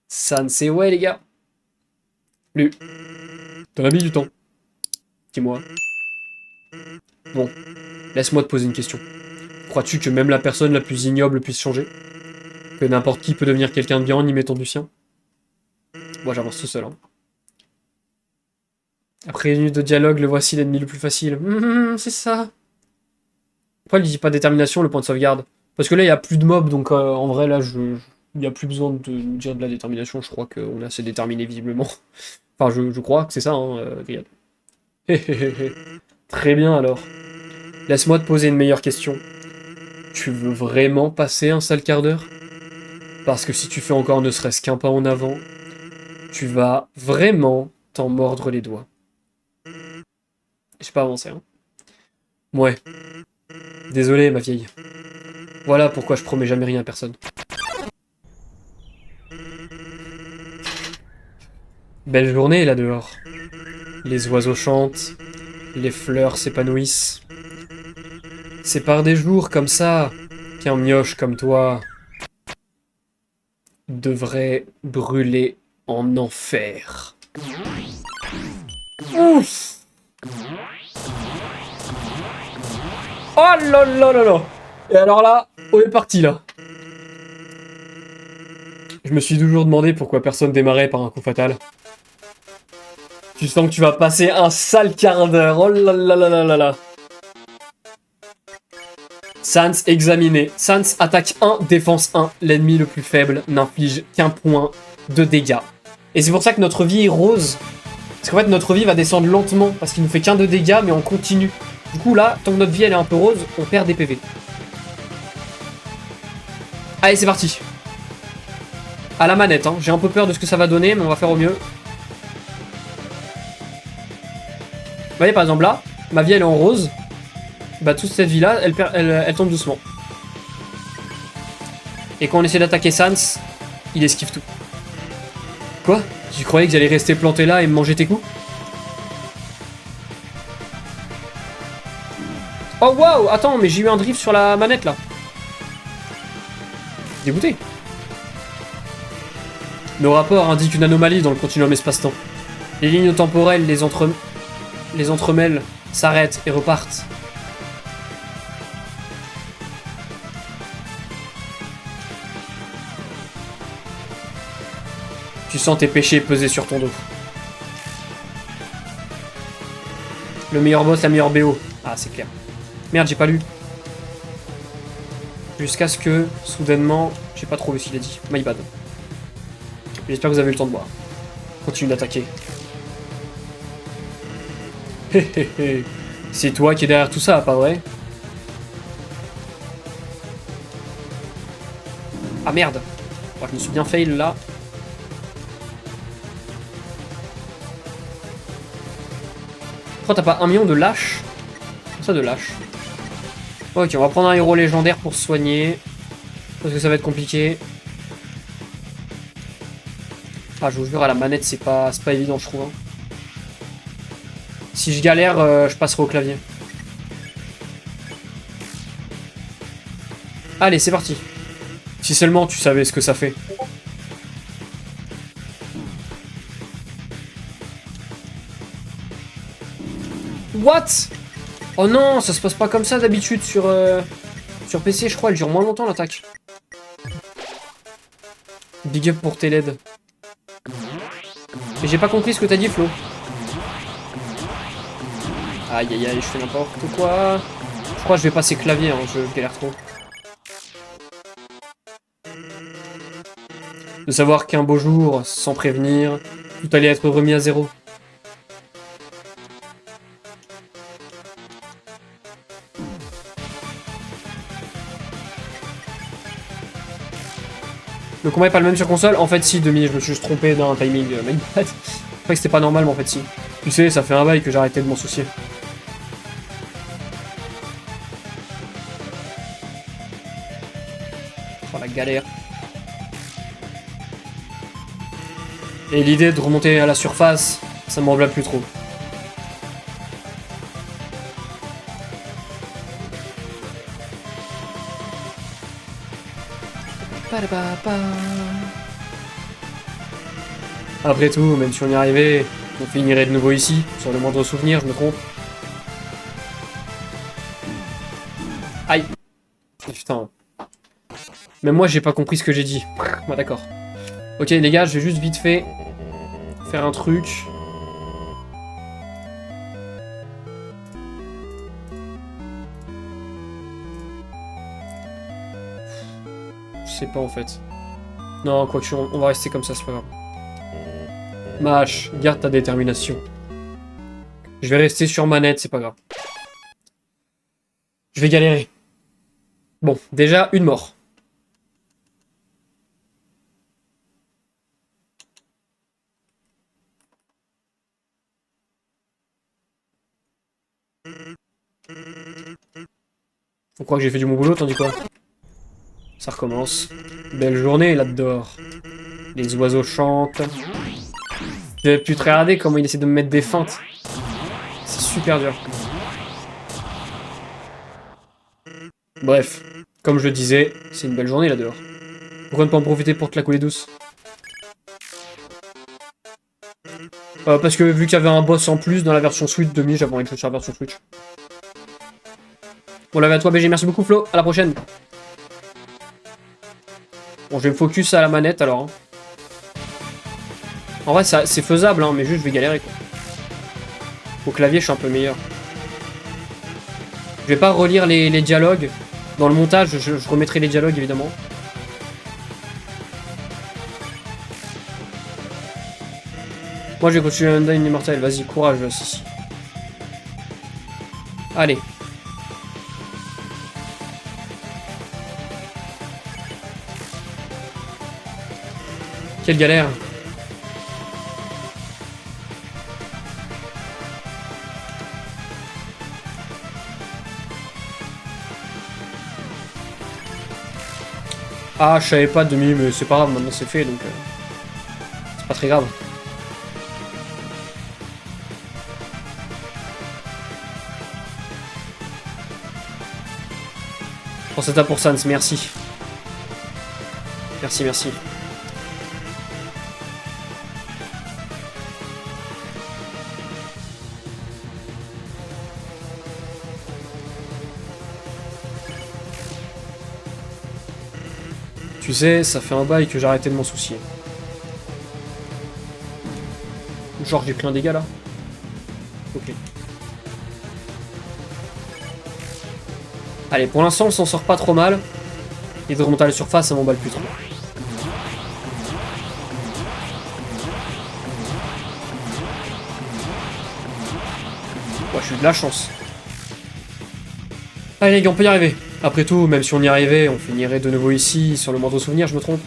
Ça ne sait ouais les gars. Lu. T'en as mis du temps. Dis-moi. Bon, laisse-moi te poser une question. Crois-tu que même la personne la plus ignoble puisse changer? Que n'importe qui peut devenir quelqu'un de bien en y mettant du sien? Moi j'avance tout seul. Hein. Après une minute de dialogue, le voici l'ennemi le plus facile. C'est ça. Pourquoi il dit pas détermination, le point de sauvegarde? Parce que là il y a plus de mobs, donc en vrai là il n'y a plus besoin de dire de la détermination. Je crois qu'on est assez déterminé visiblement. Enfin je crois que c'est ça, hein, Griad. Très bien alors. Laisse-moi te poser une meilleure question. Tu veux vraiment passer un sale quart d'heure? Parce que si tu fais encore ne serait-ce qu'un pas en avant, tu vas vraiment t'en mordre les doigts. J'ai pas avancé, hein. Ouais. Désolé, ma vieille. Voilà pourquoi je promets jamais rien à personne. Belle journée là dehors. Les oiseaux chantent, les fleurs s'épanouissent. C'est par des jours comme ça qu'un mioche comme toi devrait brûler en enfer. Ouf! Oh là là là là! Et alors là, on est parti là. Je me suis toujours demandé pourquoi personne démarrait par un coup fatal. Tu sens que tu vas passer un sale quart d'heure. Oh là là là là là là. Sans examiné. Sans attaque 1, défense 1. L'ennemi le plus faible n'inflige qu'un point de dégâts. Et c'est pour ça que notre vie est rose. Parce qu'en fait, notre vie va descendre lentement. Parce qu'il nous fait qu'un de dégâts, mais on continue. Du coup, là, tant que notre vie elle est un peu rose, on perd des PV. Allez, c'est parti. À la manette, hein. J'ai un peu peur de ce que ça va donner, mais on va faire au mieux. Vous voyez, par exemple, là, ma vie elle est en rose. Bah, toute cette vie là, elle tombe doucement. Et quand on essaie d'attaquer Sans, il esquive tout. Quoi? Tu croyais que j'allais rester planté là et me manger tes coups? Oh waouh! Attends, mais j'ai eu un drift sur la manette là. Dégoûté. Nos rapports indiquent une anomalie dans le continuum espace-temps. Les lignes temporelles les entremêlent, s'arrêtent et repartent. Tu sens tes péchés peser sur ton dos. Le meilleur boss, la meilleure BO. Ah, c'est clair. Merde, j'ai pas lu. Jusqu'à ce que, soudainement, j'ai pas trop lu ce qu'il a dit. My bad. J'espère que vous avez eu le temps de boire. Continue d'attaquer. C'est toi qui es derrière tout ça, pas vrai? Ah merde. Oh, je me suis bien fail là. Pourquoi t'as pas 1 million de lâches? Ça de lâches. Ok, on va prendre un héros légendaire pour se soigner. Parce que ça va être compliqué. Ah, je vous jure, à la manette, c'est pas évident, je trouve. Hein. Si je galère, je passerai au clavier. Allez, c'est parti. Si seulement tu savais ce que ça fait. What? Oh non, ça se passe pas comme ça d'habitude sur PC, je crois, elle dure moins longtemps l'attaque. Big up pour tes LED. Mais j'ai pas compris ce que t'as dit, Flo. Aïe aïe aïe, je fais n'importe quoi. Je crois que je vais passer clavier, hein, je galère trop. De savoir qu'un beau jour, sans prévenir, tout allait être remis à zéro. Le combat est pas le même sur console? En fait si, demi, je me suis juste trompé d'un timing. My bad. Je croyais que c'était pas normal, mais en fait si. Tu sais, ça fait un bail que j'ai arrêté de m'en soucier. Oh la galère. Et l'idée de remonter à la surface, ça m'emblâme plus trop. Après tout, même si on y arrivait, on finirait de nouveau ici, sur le moindre souvenir, je me trompe. Aïe. Putain. Même moi, j'ai pas compris ce que j'ai dit. Bah d'accord. Ok, les gars, je vais juste vite fait faire un truc. Je sais pas en fait. Non, quoique, on va rester comme ça, c'est pas grave. Mâche, garde ta détermination. Je vais rester sur manette, c'est pas grave. Je vais galérer. Bon, déjà, une mort. On croit que j'ai fait du bon boulot, t'en dis quoi? Ça recommence. Belle journée, là-dedans. Les oiseaux chantent. J'ai pu te regarder comment il essaie de me mettre des feintes. C'est super dur. Bref, comme je le disais, c'est une belle journée là-dehors. Pourquoi ne pas en profiter pour te la couler douce? Parce que vu qu'il y avait un boss en plus dans la version Switch 2000, j'avais envie de le faire la version Switch. Bon, là, à toi, BG, merci beaucoup, Flo. À la prochaine. Bon, je vais me focus à la manette alors. Hein. En vrai, c'est faisable, hein, mais juste je vais galérer quoi. Au clavier, je suis un peu meilleur. Je vais pas relire les dialogues. Dans le montage, je remettrai les dialogues évidemment. Moi, je vais continuer Undyne Immortal. Vas-y, courage, si. Allez. Quelle galère. Ah, je savais pas demi, mais c'est pas grave, maintenant c'est fait, donc... c'est pas très grave. Pense à ta pour Sans, merci. Merci, merci. Tu sais, ça fait un bail que j'ai arrêté de m'en soucier. Genre j'ai pris un dégât là. Ok. Allez, pour l'instant on s'en sort pas trop mal. Et de remonter à la surface, ça m'emballe plus trop. Ouais, je suis de la chance. Allez les gars, on peut y arriver. Après tout, même si on y arrivait, on finirait de nouveau ici, sur le moindre souvenir, je me trompe.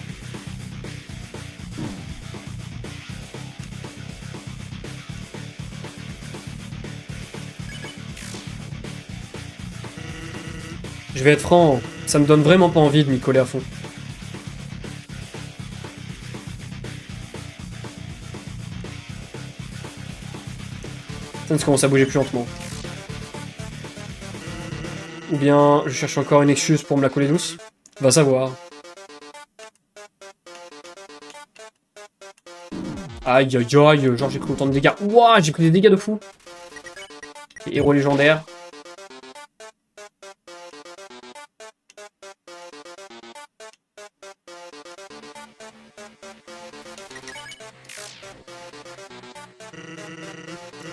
Je vais être franc, ça me donne vraiment pas envie de m'y coller à fond. Ça commence à bouger plus lentement. Ou bien je cherche encore une excuse pour me la coller douce. Va savoir. Aïe aïe aïe, genre j'ai pris autant de dégâts. Ouah, j'ai pris des dégâts de fou. Et héros légendaire.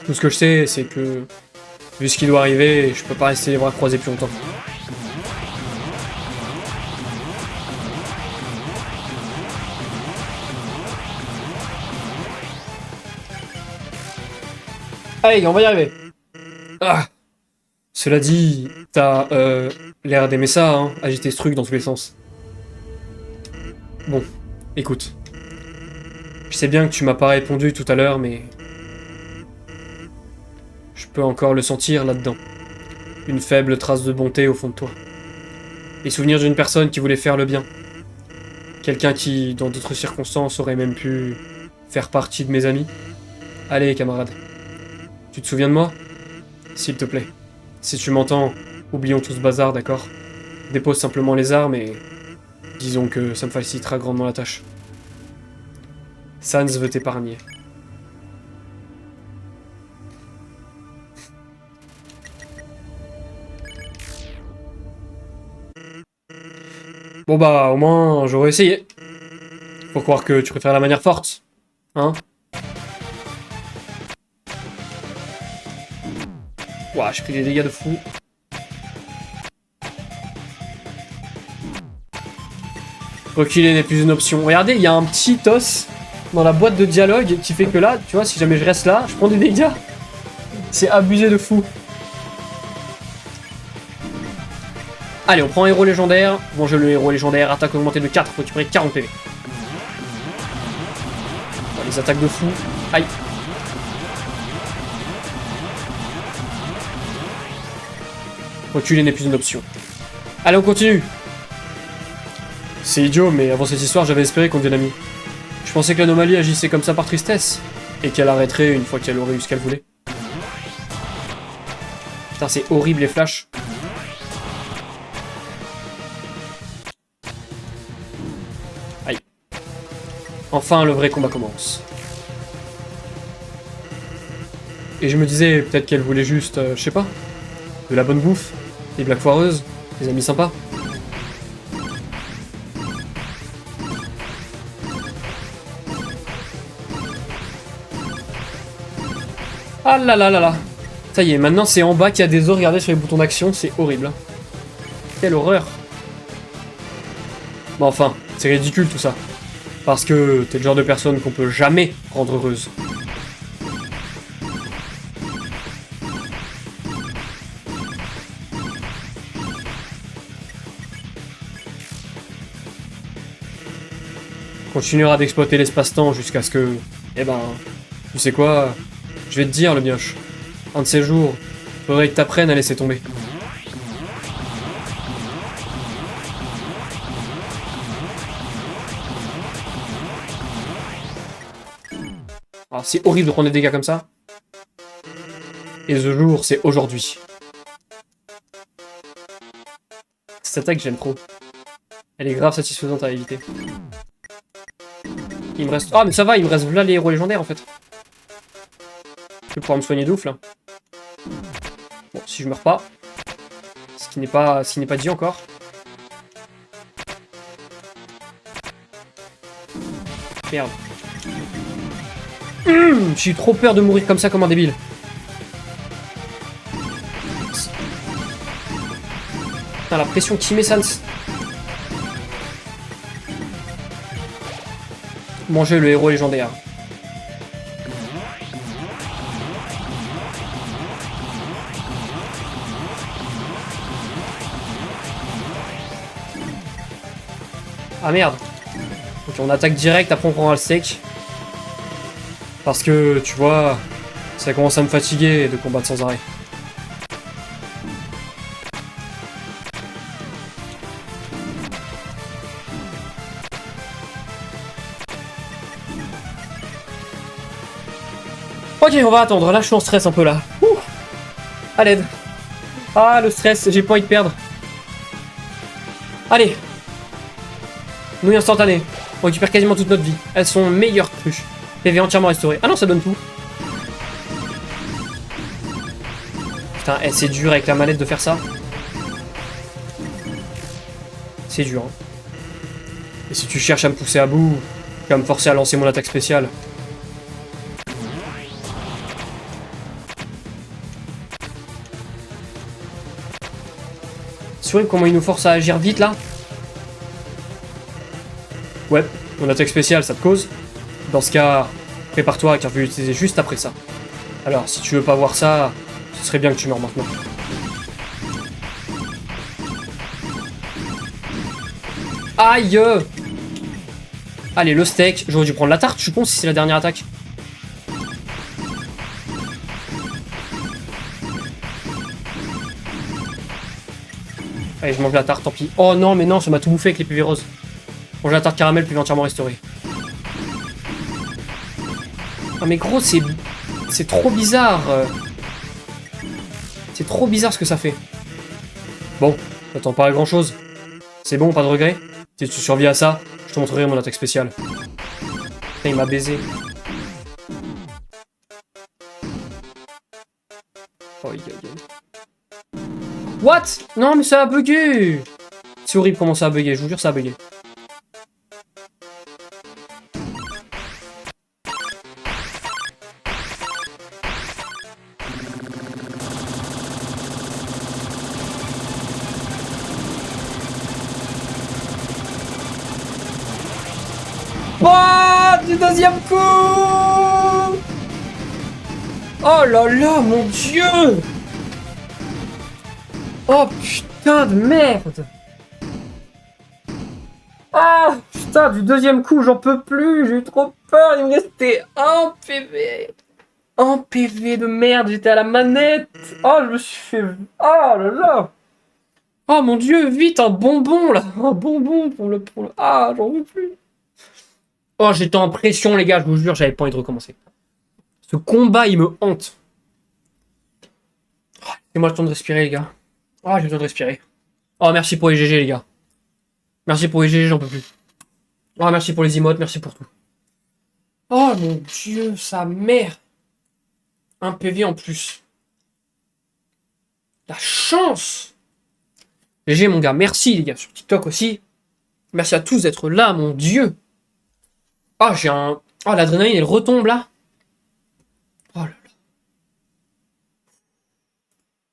Tout ce que je sais, c'est que, vu ce qui doit arriver, je peux pas rester les bras croisés plus longtemps. Allez, on va y arriver. Ah. Cela dit, t'as l'air d'aimer ça, hein, agiter ce truc dans tous les sens. Bon, écoute. Je sais bien que tu m'as pas répondu tout à l'heure, mais... je peux encore le sentir là-dedans. Une faible trace de bonté au fond de toi. Les souvenirs d'une personne qui voulait faire le bien. Quelqu'un qui, dans d'autres circonstances, aurait même pu faire partie de mes amis. Allez, camarade. Tu te souviens de moi? S'il te plaît. Si tu m'entends, oublions tout ce bazar, d'accord? Dépose simplement les armes et Disons que ça me facilitera grandement la tâche. Sans veut t'épargner. Bon bah, au moins, j'aurais essayé. Faut croire que tu préfères la manière forte. Hein? Ouah, j'ai pris des dégâts de fou. Reculer n'est plus une option. Regardez, il y a un petit os dans la boîte de dialogue qui fait que là, tu vois, si jamais je reste là, je prends des dégâts. C'est abusé de fou. Allez, on prend un héros légendaire. Bon, je le héros légendaire. Attaque augmentée de 4. Faut récupérer 40 PV. Bon, les attaques de fou. Aïe. Reculer n'est plus une option. Allez, on continue. C'est idiot, mais avant cette histoire, j'avais espéré qu'on devienne amis. Je pensais que l'anomalie agissait comme ça par tristesse, et qu'elle arrêterait une fois qu'elle aurait eu ce qu'elle voulait. Putain, c'est horrible les flashs. Aïe. Enfin, le vrai combat commence. Et je me disais, peut-être qu'elle voulait juste, je sais pas, de la bonne bouffe, des blagues foireuses, des amis sympas. Ah là là là là. Ça y est, maintenant c'est en bas qu'il y a des os, regardez sur les boutons d'action, c'est horrible. Quelle horreur. Bon enfin, c'est ridicule tout ça. Parce que t'es le genre de personne qu'on peut jamais rendre heureuse. On continuera d'exploiter l'espace-temps jusqu'à ce que... Eh ben... Tu sais quoi? Je vais te dire, le mioche. Un de ces jours, faudrait que t'apprennes à laisser tomber. Alors, c'est horrible de prendre des dégâts comme ça. Et ce jour, c'est aujourd'hui. Cette attaque, j'aime trop. Elle est grave satisfaisante à éviter. Il me reste... Ah, mais ça va, il me reste là les héros légendaires, en fait. Je vais pouvoir me soigner de ouf, là. Bon, si je meurs pas. Ce qui n'est pas dit encore. Merde. J'ai eu trop peur de mourir comme ça, comme un débile. Putain, la pression qui met Sans. Manger le héros légendaire. Ah merde. Ok, on attaque direct, après on prendra le sec. Parce que, tu vois, ça commence à me fatiguer de combattre sans arrêt. Ok, on va attendre. Là, je suis en stress un peu, là. Ouh. À l'aide. Ah, le stress, j'ai pas envie de perdre. Allez. Nouilles instantanées. On récupère quasiment toute notre vie. Elles sont meilleures crues. PV entièrement restauré. Ah non, ça donne tout. Putain, c'est dur avec la manette de faire ça. C'est dur. Hein. Et si tu cherches à me pousser à bout, tu vas me forcer à lancer mon attaque spéciale. C'est horrible comment il nous force à agir vite là. Ouais, mon attaque spéciale, ça te cause. Dans ce cas, prépare-toi car je vais l'utiliser juste après ça. Alors, si tu veux pas voir ça, ce serait bien que tu meurs maintenant. Aïe! Allez, le steak. J'aurais dû prendre la tarte, je suis con si c'est la dernière attaque. Allez, je mange la tarte, tant pis. Oh non, mais non, ça m'a tout bouffé avec les PV roses. Manger la tarte caramel, puis entièrement restaurée. Ah mais gros, c'est trop bizarre. C'est trop bizarre ce que ça fait. Bon, j'attends pas à grand chose. C'est bon, pas de regret. Si tu survis à ça, je te montrerai mon attaque spéciale. Putain, il m'a baisé. Oh, What? Non, mais ça a bugué. C'est horrible comment ça a bugué, je vous jure, ça a bugué. Oh, du deuxième coup! Oh là là, mon dieu! Oh putain de merde! Ah putain, du deuxième coup, j'en peux plus, j'ai eu trop peur, il me restait un PV. Un PV de merde, j'étais à la manette. Oh, je me suis fait... Oh là là! Oh mon dieu, vite, un bonbon là! Un bonbon pour le... Ah, j'en veux plus! Oh, j'étais en pression, les gars, je vous jure, j'avais pas envie de recommencer. Ce combat, il me hante. Et moi, le temps de respirer, les gars. Oh, j'ai besoin de respirer. Oh, merci pour les GG, les gars. Merci pour les GG, j'en peux plus. Oh, merci pour les emotes, merci pour tout. Oh mon dieu, sa mère. Un PV en plus. La chance! GG, mon gars, merci, les gars, sur TikTok aussi. Merci à tous d'être là, mon dieu. Oh, j'ai un... Oh, l'adrénaline, elle retombe, là. Oh là là.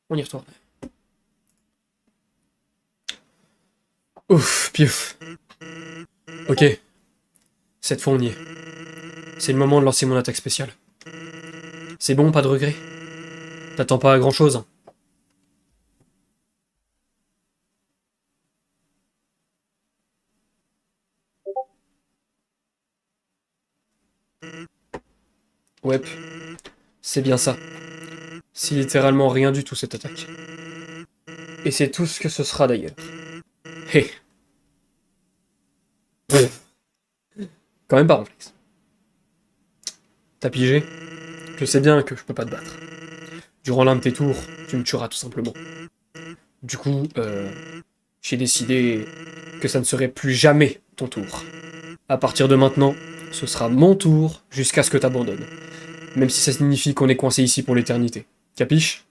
On y retourne. Ouf, piouf. Ok. Cette fois, on y est. C'est le moment de lancer mon attaque spéciale. C'est bon, pas de regret. T'attends pas à grand chose. Hein. Ouais, c'est bien ça. C'est littéralement rien du tout cette attaque. Et c'est tout ce que ce sera d'ailleurs. Hé. Quand même pas complexe. T'as pigé? Je sais bien que je peux pas te battre. Durant l'un de tes tours, tu me tueras tout simplement. Du coup, j'ai décidé que ça ne serait plus jamais ton tour. À partir de maintenant, ce sera mon tour jusqu'à ce que t'abandonnes. Même si ça signifie qu'on est coincé ici pour l'éternité. Capiche?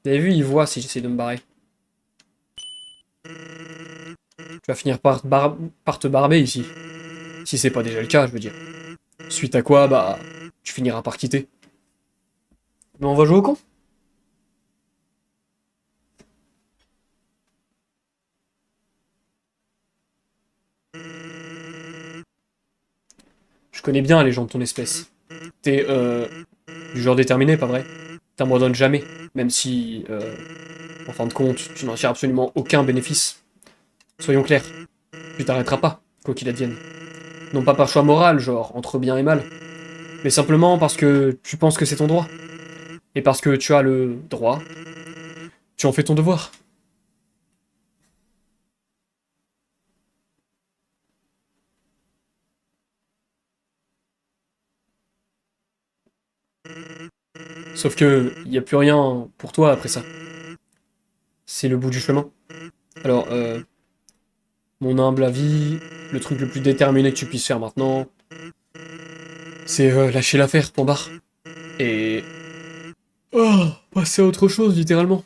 Vous avez vu, il voit si j'essaie de me barrer. Tu vas finir par te barber ici. Si c'est pas déjà le cas, je veux dire. Suite à quoi, bah, tu finiras par quitter. Mais on va jouer au con. Je connais bien les gens de ton espèce. T'es, du genre déterminé, pas vrai? T'abandonnes jamais, même si, en fin de compte, tu n'en tires absolument aucun bénéfice. Soyons clairs, tu t'arrêteras pas, quoi qu'il advienne. Non pas par choix moral, genre entre bien et mal, mais simplement parce que tu penses que c'est ton droit. Et parce que tu as le droit, tu en fais ton devoir. Sauf que, y a plus rien pour toi après ça. C'est le bout du chemin. Alors, mon humble avis, le truc le plus déterminé que tu puisses faire maintenant, c'est lâcher l'affaire, point barre. Et... Oh, passer à autre chose, littéralement.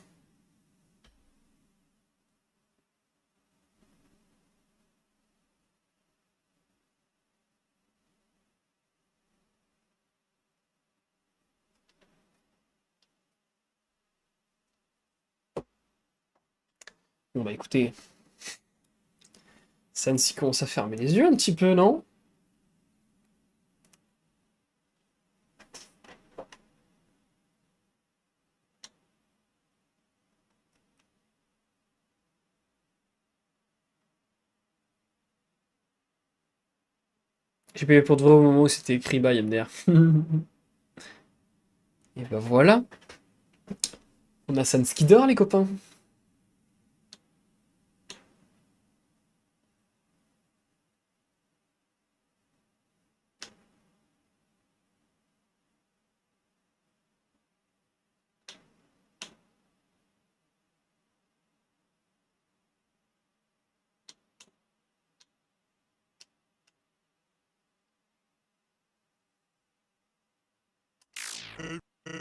Bon bah écoutez, Sansi commence à fermer les yeux un petit peu, non? J'ai payé pour de vrai au moment où c'était écrit by MDR. Et bah voilà, on a Sanski dehors les copains.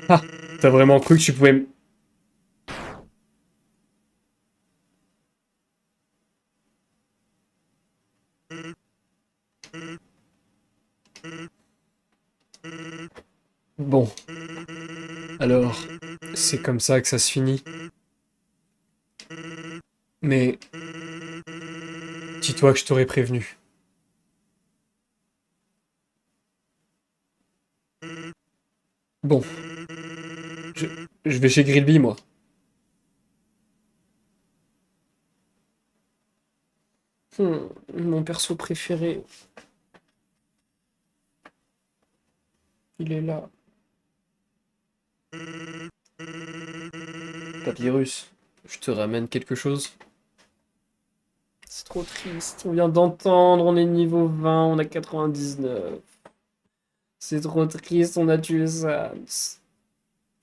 Ah, t'as vraiment cru que tu pouvais me... Bon, alors, c'est comme ça que ça se finit. Mais, dis-toi que je t'aurais prévenu. Bon, je, je vais chez Grillby, moi. Mon perso préféré, il est là. Papyrus, je te ramène quelque chose. C'est trop triste. On vient d'entendre, on est niveau 20, on a 99. C'est trop triste, on a tué Sans.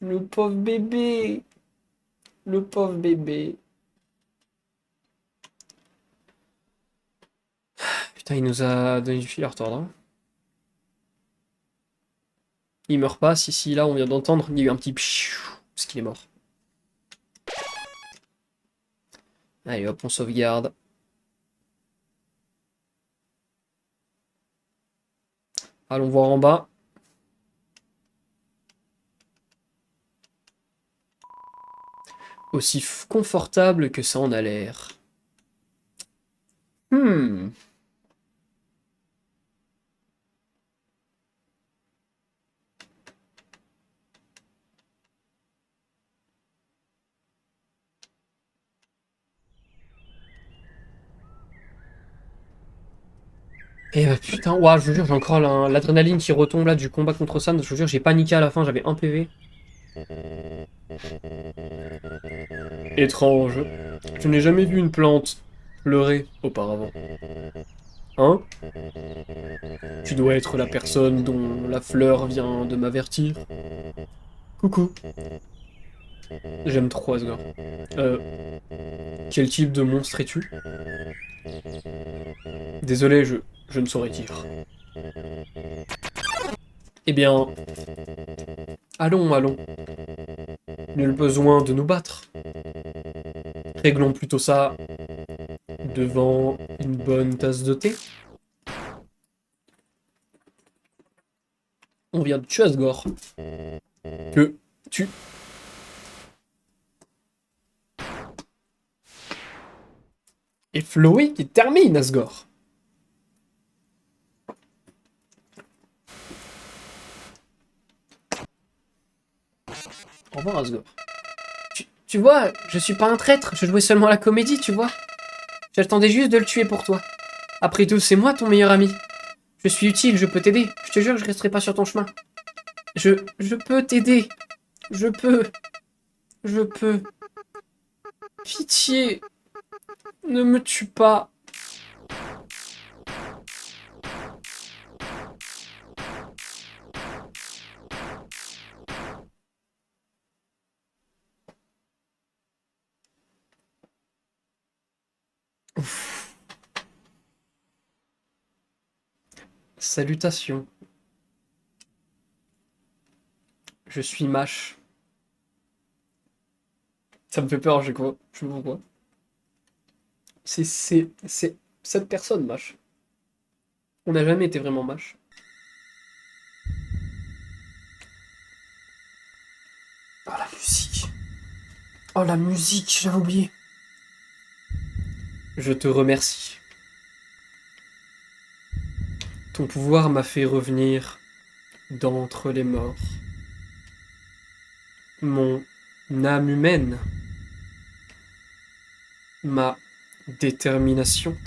Le pauvre bébé. Le pauvre bébé. Putain, il nous a donné du fil à retordre, hein. Il meurt pas, si, là, on vient d'entendre, il y a eu un petit pfiou, parce qu'il est mort. Allez, hop, on sauvegarde. Allons voir en bas. Aussi confortable que ça en a l'air. Hmm. Et putain, ouah, je vous jure, j'ai encore l'adrénaline qui retombe là du combat contre Sam. Je vous jure, j'ai paniqué à la fin, j'avais 1 PV. Étrange. Je n'ai jamais vu une plante pleurer auparavant. Hein? Tu dois être la personne dont la fleur vient de m'avertir. Coucou. J'aime trop Asgore. Quel type de monstre es-tu? Désolé, je ne saurais dire. Eh bien, allons, allons. Nul besoin de nous battre. Réglons plutôt ça devant une bonne tasse de thé. On vient de tuer Asgore. Que tu... Et Flowey qui termine Asgore. Au revoir Asgore. Tu vois, je suis pas un traître, je jouais seulement à la comédie, tu vois. J'attendais juste de le tuer pour toi. Après tout, c'est moi ton meilleur ami. Je suis utile, je peux t'aider. Je te jure que je resterai pas sur ton chemin. Je peux t'aider. Je peux. Je peux. Pitié. Ne me tue pas. Salutations. Je suis Mash. Ça me fait peur, je quoi. Je sais pas pourquoi. C'est cette personne, Mash. On n'a jamais été vraiment Mash. Oh la musique. Oh la musique, j'avais oublié. Je te remercie. Ton pouvoir m'a fait revenir d'entre les morts. Mon âme humaine, ma détermination,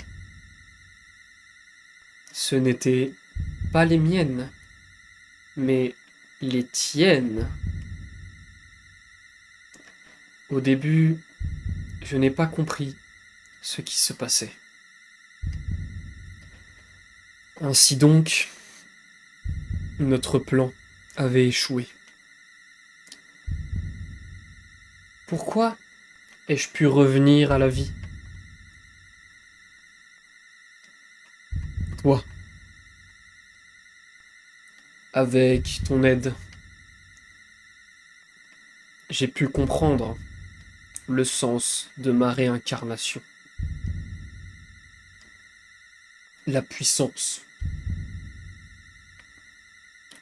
ce n'étaient pas les miennes, mais les tiennes. Au début, je n'ai pas compris ce qui se passait. Ainsi donc, notre plan avait échoué. Pourquoi ai-je pu revenir à la vie? Toi, avec ton aide, j'ai pu comprendre le sens de ma réincarnation. La puissance.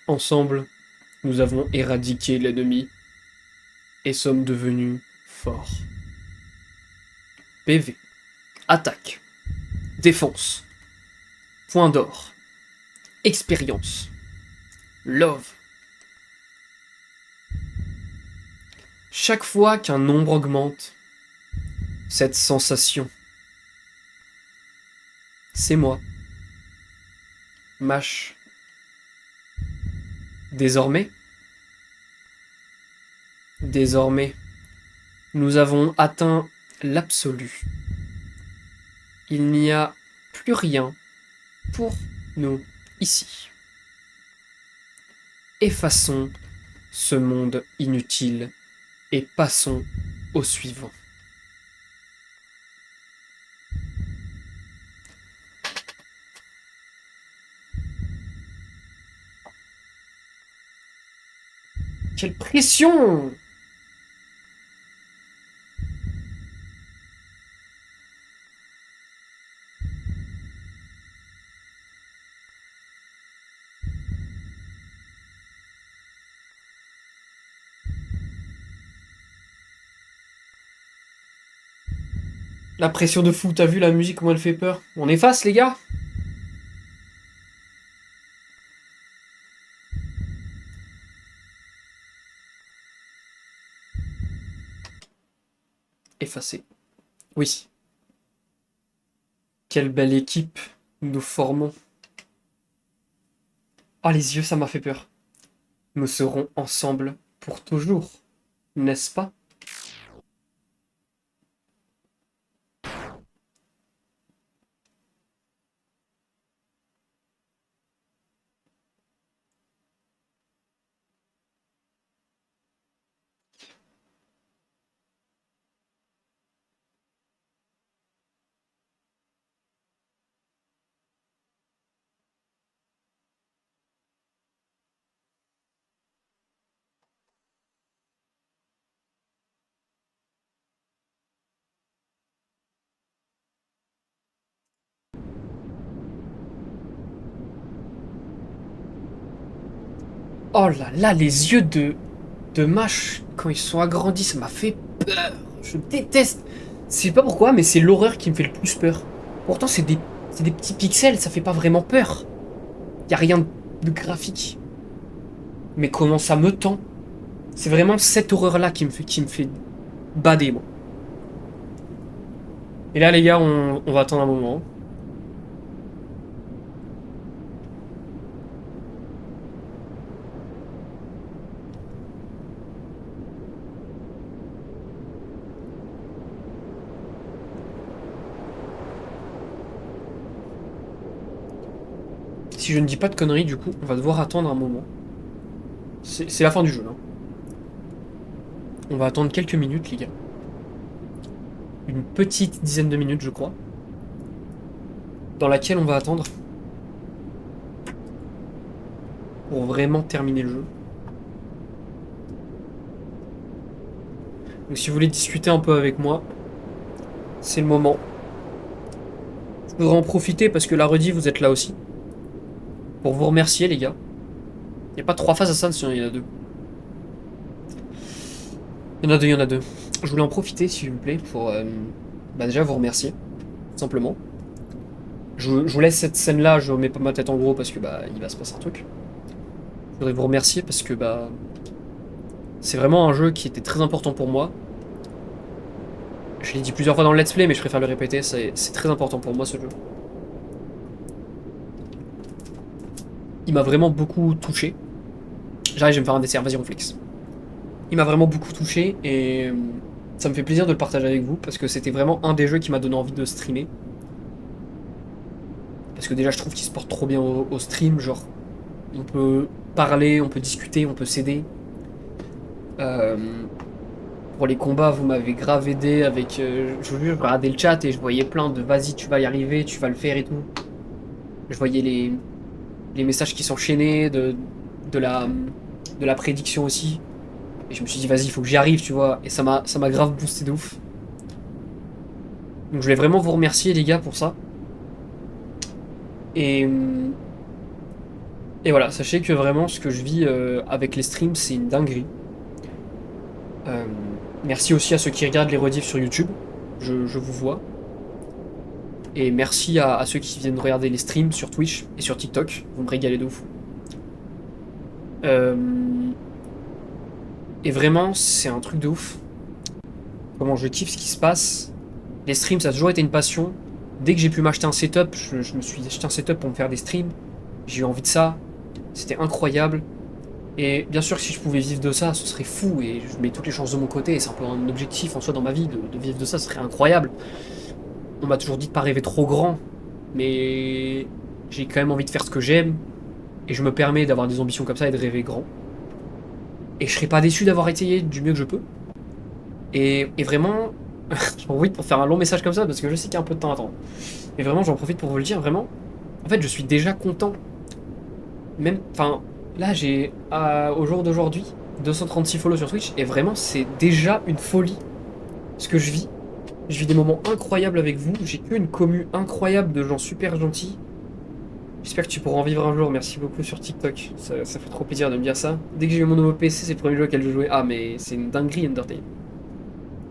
Ensemble, nous avons éradiqué l'ennemi et sommes devenus forts. PV. Attaque. Défense. Point d'or. Expérience. Love. Chaque fois qu'un nombre augmente, cette sensation, c'est moi. Mash. Désormais, nous avons atteint l'absolu. Il n'y a plus rien pour nous ici. Effaçons ce monde inutile et passons au suivant. Quelle pression! La pression de fou, t'as vu la musique, comment elle fait peur? On efface, les gars? Effacer. Oui. Quelle belle équipe nous formons. Oh, les yeux, ça m'a fait peur. Nous serons ensemble pour toujours, n'est-ce pas? Oh là là, les yeux de Mash, quand ils sont agrandis, ça m'a fait peur. Je déteste. Je sais pas pourquoi, mais c'est l'horreur qui me fait le plus peur. Pourtant, c'est des petits pixels, ça fait pas vraiment peur. Y a rien de graphique. Mais comment ça me tend? C'est vraiment cette horreur-là qui me fait bader, moi. Et là, les gars, on va attendre un moment. Si je ne dis pas de conneries, du coup, on va devoir attendre un moment. C'est la fin du jeu, hein. On va attendre quelques minutes, les gars. Une petite dizaine de minutes, je crois. Dans laquelle on va attendre pour vraiment terminer le jeu. Donc si vous voulez discuter un peu avec moi, c'est le moment. Je voudrais en profiter parce que la rediff, vous êtes là aussi. Pour vous remercier, les gars. Il n'y a pas 3 phases à ça, sinon il y en a 2. Il y en a deux. Je voulais en profiter, s'il vous plaît, pour déjà vous remercier, tout simplement. Je vous laisse cette scène-là, je mets pas ma tête en gros parce que il va se passer un truc. Je voudrais vous remercier parce que c'est vraiment un jeu qui était très important pour moi. Je l'ai dit plusieurs fois dans le let's play, mais je préfère le répéter, c'est très important pour moi ce jeu. Il m'a vraiment beaucoup touché. J'arrive, je vais me faire un dessert, vas-y on flex. Il m'a vraiment beaucoup touché et ça me fait plaisir de le partager avec vous parce que c'était vraiment un des jeux qui m'a donné envie de streamer. Parce que déjà je trouve qu'il se porte trop bien au stream, genre on peut parler, on peut discuter, on peut s'aider. Pour les combats, vous m'avez grave aidé avec. Je vous jure, je regardais le chat et je voyais plein de vas-y, tu vas y arriver, tu vas le faire et tout. Je voyais les messages qui s'enchaînaient, de la prédiction aussi. Et je me suis dit, vas-y, il faut que j'y arrive, tu vois. Et ça m'a grave boosté de ouf. Donc je voulais vraiment vous remercier, les gars, pour ça. Et, et voilà, sachez que vraiment, ce que je vis avec les streams, c'est une dinguerie. Euh, Merci aussi à ceux qui regardent les rediffs sur YouTube. Je vous vois. Et merci à ceux qui viennent regarder les streams sur Twitch et sur TikTok. Vous me régalez de ouf. Euh, et vraiment, c'est un truc de ouf. Comment je kiffe ce qui se passe. Les streams, ça a toujours été une passion. Dès que j'ai pu m'acheter un setup, je me suis acheté un setup pour me faire des streams. J'ai eu envie de ça. C'était incroyable. Et bien sûr, si je pouvais vivre de ça, ce serait fou. Et je mets toutes les chances de mon côté. Et c'est un peu un objectif en soi dans ma vie de vivre de ça. Ce serait incroyable. On m'a toujours dit de pas rêver trop grand. Mais j'ai quand même envie de faire ce que j'aime. Et je me permets d'avoir des ambitions comme ça et de rêver grand. Et je serais pas déçu d'avoir essayé du mieux que je peux. Et vraiment, j'en profite pour faire un long message comme ça parce que je sais qu'il y a un peu de temps à attendre. Et vraiment, j'en profite pour vous le dire, vraiment. En fait, je suis déjà content. Même, enfin, là, j'ai, au jour d'aujourd'hui, 236 follow sur Twitch. Et vraiment, c'est déjà une folie ce que je vis. Je vis des moments incroyables avec vous. J'ai que une commu incroyable de gens super gentils. J'espère que tu pourras en vivre un jour. Merci beaucoup sur TikTok. Ça fait trop plaisir de me dire ça. Dès que j'ai eu mon nouveau PC, c'est le premier jeu auquel je jouais. Ah, mais c'est une dinguerie, Undertale.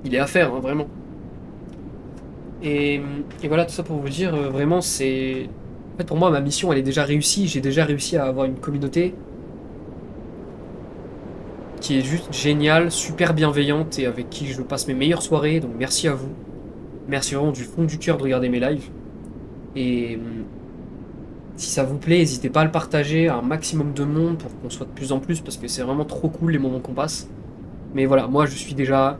Il est à faire, hein, vraiment. Et, et voilà, tout ça pour vous dire, vraiment, c'est... En fait, pour moi, ma mission, elle est déjà réussie. J'ai déjà réussi à avoir une communauté qui est juste géniale, super bienveillante et avec qui je passe mes meilleures soirées. Donc merci à vous. Merci vraiment du fond du cœur de regarder mes lives. Et si ça vous plaît, n'hésitez pas à le partager à un maximum de monde pour qu'on soit de plus en plus parce que c'est vraiment trop cool les moments qu'on passe. Mais voilà, moi je suis déjà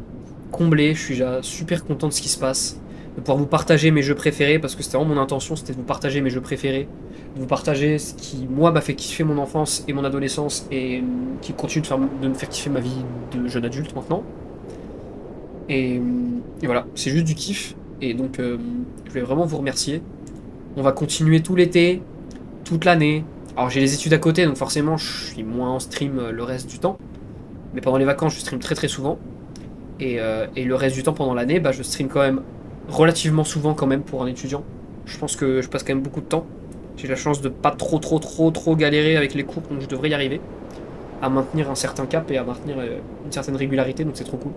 comblé, je suis déjà super content de ce qui se passe, de pouvoir vous partager mes jeux préférés parce que c'était vraiment mon intention, c'était de vous partager mes jeux préférés, de vous partager ce qui moi m'a fait kiffer mon enfance et mon adolescence et qui continue de me faire kiffer ma vie de jeune adulte maintenant. Et voilà, c'est juste du kiff et donc je voulais vraiment vous remercier. On va continuer tout l'été, toute l'année. Alors j'ai les études à côté donc forcément je suis moins en stream le reste du temps. Mais pendant les vacances je stream très très souvent. Et le reste du temps pendant l'année, bah, je stream quand même relativement souvent quand même pour un étudiant. Je pense que je passe quand même beaucoup de temps. J'ai la chance de pas trop galérer avec les cours, donc je devrais y arriver. À maintenir un certain cap et à maintenir une certaine régularité, donc c'est trop cool.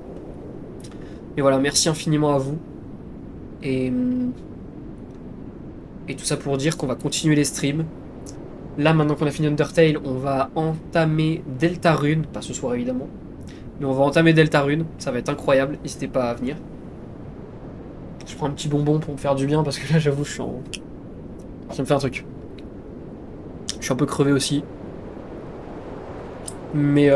Et voilà, merci infiniment à vous. Et, et tout ça pour dire qu'on va continuer les streams. Là, maintenant qu'on a fini Undertale, on va entamer Deltarune, pas ce soir évidemment. Mais on va entamer Deltarune, ça va être incroyable, n'hésitez pas à venir. Je prends un petit bonbon pour me faire du bien parce que là j'avoue je suis en... Ça me fait un truc. Je suis un peu crevé aussi. Mais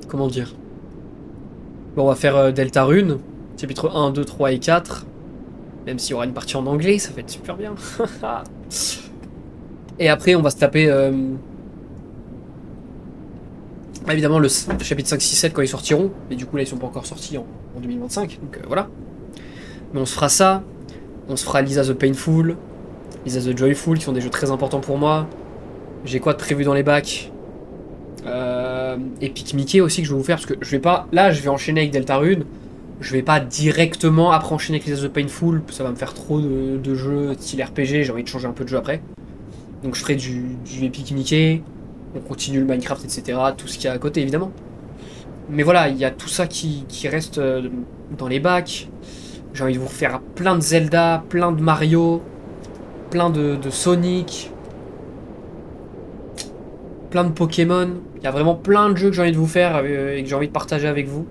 comment dire. Bon, on va faire Deltarune, chapitre 1, 2, 3 et 4. Même s'il y aura une partie en anglais, ça va être super bien. Et après on va se taper... évidemment le chapitre 5, 6, 7 quand ils sortiront. Mais du coup là ils sont pas encore sortis en 2025. Donc voilà. Mais on se fera ça. On se fera Lisa the Painful, Lisa the Joyful, qui sont des jeux très importants pour moi. J'ai quoi de prévu dans les bacs Epic Mickey aussi que je vais vous faire, parce que je vais pas... Là, je vais enchaîner avec Deltarune. Je vais pas directement après enchaîner avec Lisa the Painful, ça va me faire trop de jeux style RPG, j'ai envie de changer un peu de jeu après. Donc je ferai du Epic Mickey, on continue le Minecraft, etc. Tout ce qu'il y a à côté, évidemment. Mais voilà, il y a tout ça qui reste dans les bacs. J'ai envie de vous refaire plein de Zelda, plein de Mario, plein de Sonic, plein de Pokémon. Il y a vraiment plein de jeux que j'ai envie de vous faire et que j'ai envie de partager avec vous.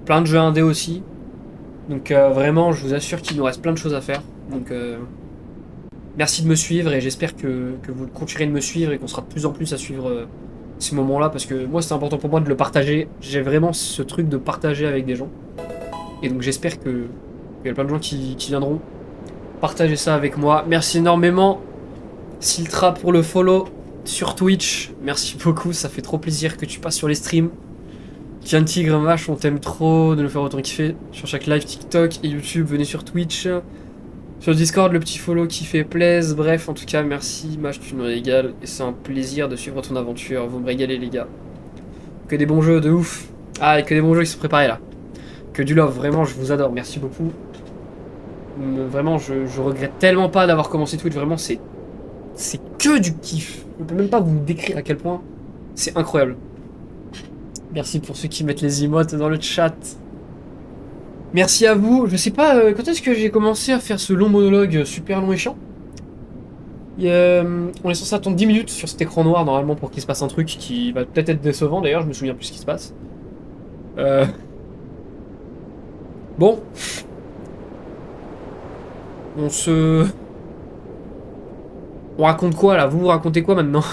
Plein de jeux indés aussi. Donc vraiment, je vous assure qu'il nous reste plein de choses à faire. Donc merci de me suivre et j'espère que vous continuerez de me suivre et qu'on sera de plus en plus à suivre ces moments-là parce que moi c'est important pour moi de le partager. J'ai vraiment ce truc de partager avec des gens. Et donc j'espère qu'il y a plein de gens qui viendront partager ça avec moi. Merci énormément Siltra pour le follow sur Twitch. Merci beaucoup, ça fait trop plaisir que tu passes sur les streams. Tiens Tigre Mash, on t'aime trop de nous faire autant kiffer sur chaque live TikTok et YouTube. Venez sur Twitch. Sur Discord, le petit follow qui fait plaisir. Bref, en tout cas, merci, Mage, tu nous régales. Et c'est un plaisir de suivre ton aventure. Vous me régalez, les gars. Que des bons jeux de ouf. Ah, et que des bons jeux qui sont préparés là. Que du love, vraiment, je vous adore. Merci beaucoup. Vraiment, je regrette tellement pas d'avoir commencé Twitch. Vraiment, c'est que du kiff. Je peux même pas vous décrire à quel point c'est incroyable. Merci pour ceux qui mettent les emotes dans le chat. Merci à vous. Je sais pas quand est-ce que j'ai commencé à faire ce long monologue super long et chiant. On est censé attendre 10 minutes sur cet écran noir normalement pour qu'il se passe un truc qui va peut-être être décevant d'ailleurs, je me souviens plus ce qui se passe. Bon. On se... On raconte quoi là? Vous racontez quoi maintenant?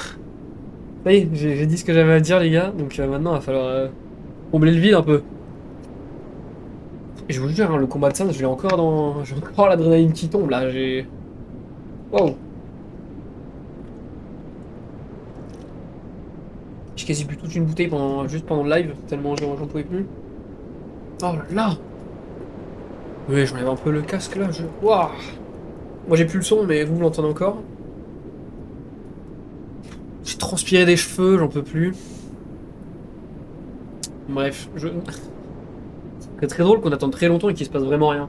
Ça y est, j'ai dit ce que j'avais à dire les gars, donc maintenant il va falloir combler le vide un peu. Et je vous jure, hein, le combat de Sans, je l'ai encore dans... J'ai encore l'adrénaline qui tombe là, j'ai... Wow. J'ai quasi bu toute une bouteille juste pendant le live, tellement j'en pouvais plus. Oh là là! Oui, j'enlève un peu le casque là, Waouh! Moi j'ai plus le son, mais vous l'entendez encore. J'ai transpiré des cheveux, j'en peux plus. Bref, c'est très drôle qu'on attende très longtemps et qu'il se passe vraiment rien.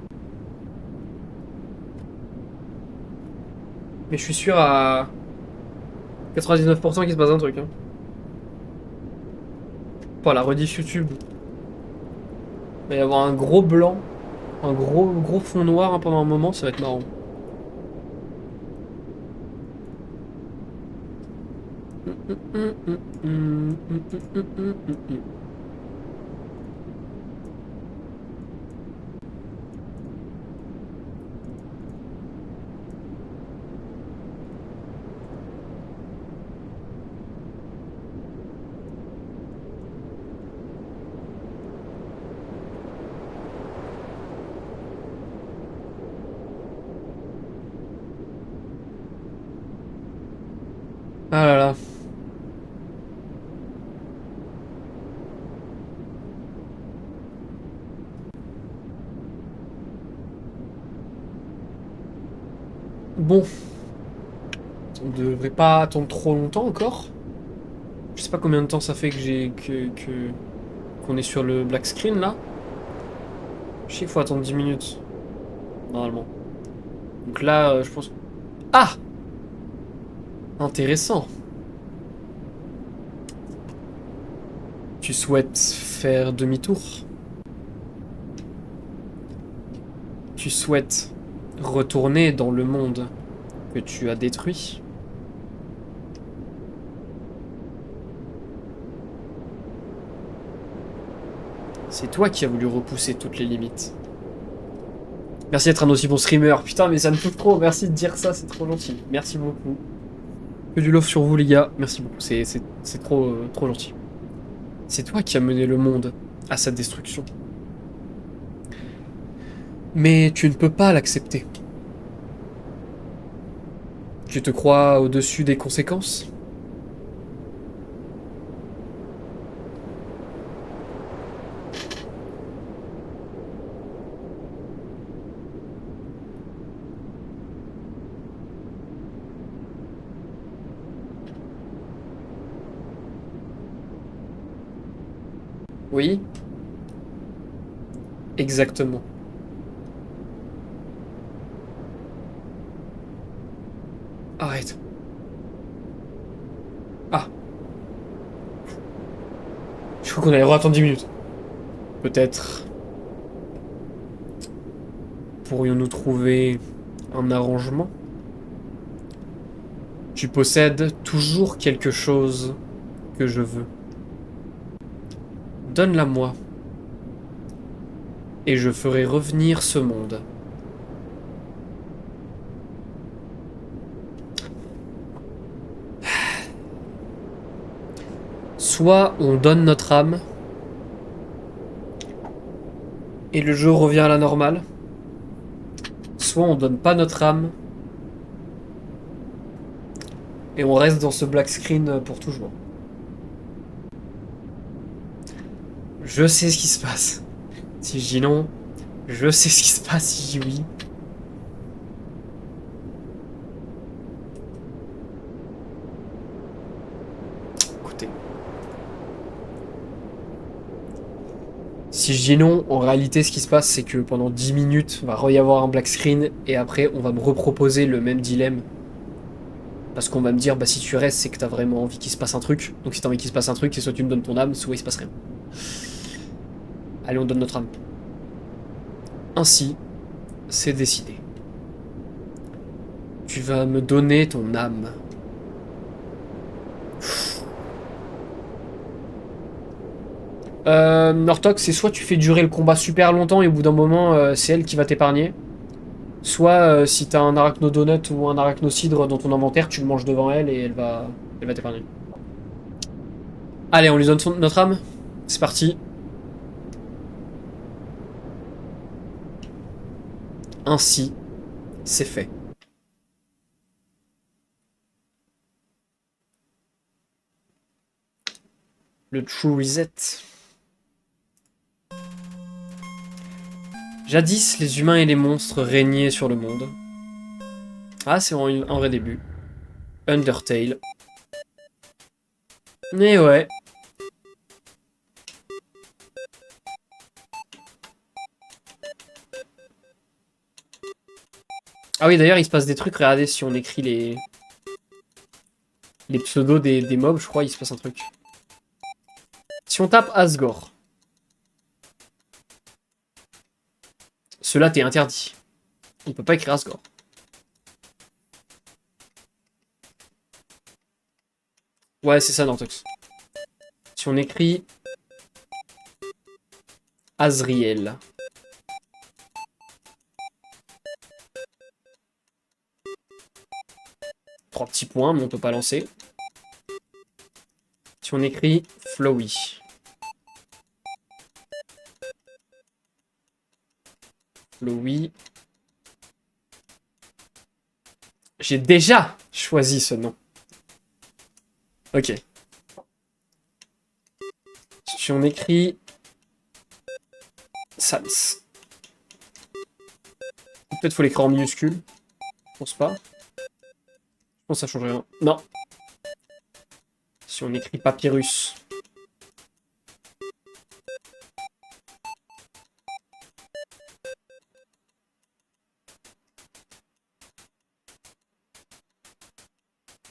Mais je suis sûr à 99% qu'il se passe un truc. Hein. Pas la rediff YouTube. Il va y avoir un gros blanc, un gros fond noir hein, pendant un moment, ça va être marrant. Ah là là. Bon. On devrait pas attendre trop longtemps encore. Je sais pas combien de temps ça fait que qu'on est sur le black screen là. Je sais qu'il faut attendre 10 minutes. Normalement. Donc là, je pense... Ah! Intéressant. Tu souhaites faire demi-tour? Tu souhaites retourner dans le monde que tu as détruit? C'est toi qui as voulu repousser toutes les limites. Merci d'être un aussi bon streamer. Putain, mais ça me touche trop. Merci de dire ça, c'est trop gentil. Merci beaucoup. Que du love sur vous, les gars. Merci beaucoup. C'est trop gentil. C'est toi qui as mené le monde à sa destruction. Mais tu ne peux pas l'accepter. Tu te crois au-dessus des conséquences? Oui. Exactement. Arrête. Ah. Je crois qu'on allait attendre 10 minutes. Peut-être... pourrions-nous trouver un arrangement? Tu possèdes toujours quelque chose que je veux. Donne-la-moi. Et je ferai revenir ce monde. Soit on donne notre âme, et le jeu revient à la normale. Soit on donne pas notre âme, et on reste dans ce black screen pour toujours. Je sais ce qui se passe. Si je dis non, je sais ce qui se passe si je dis oui. Si je dis non, en réalité, ce qui se passe, c'est que pendant 10 minutes, il va y avoir un black screen, et après, on va me reproposer le même dilemme. Parce qu'on va me dire, bah si tu restes, c'est que t'as vraiment envie qu'il se passe un truc. Donc si t'as envie qu'il se passe un truc, c'est soit tu me donnes ton âme, soit il se passe rien. Allez, on donne notre âme. Ainsi, c'est décidé. Tu vas me donner ton âme. Nortok, c'est soit tu fais durer le combat super longtemps et au bout d'un moment, c'est elle qui va t'épargner. Soit si t'as un arachnodonut ou un arachnocidre dans ton inventaire, tu le manges devant elle et elle va t'épargner. Allez, on lui donne notre âme. C'est parti. Ainsi, c'est fait. Le True Reset. Jadis, les humains et les monstres régnaient sur le monde. Ah, c'est un vrai début. Undertale. Mais ouais. Ah oui, d'ailleurs, il se passe des trucs. Regardez, si on écrit les pseudos des mobs, je crois, il se passe un truc. Si on tape Asgore. Cela t'est interdit. On peut pas écrire Asgore. Ouais, c'est ça, Nortox. Si on écrit Azriel. Trois petits points, mais on peut pas lancer. Si on écrit Flowey. Flowey. J'ai déjà choisi ce nom. Ok. Si on écrit Sans. Peut-être faut l'écrire en minuscule. Je pense pas. Je pense que ça change rien. Non. Si on écrit Papyrus.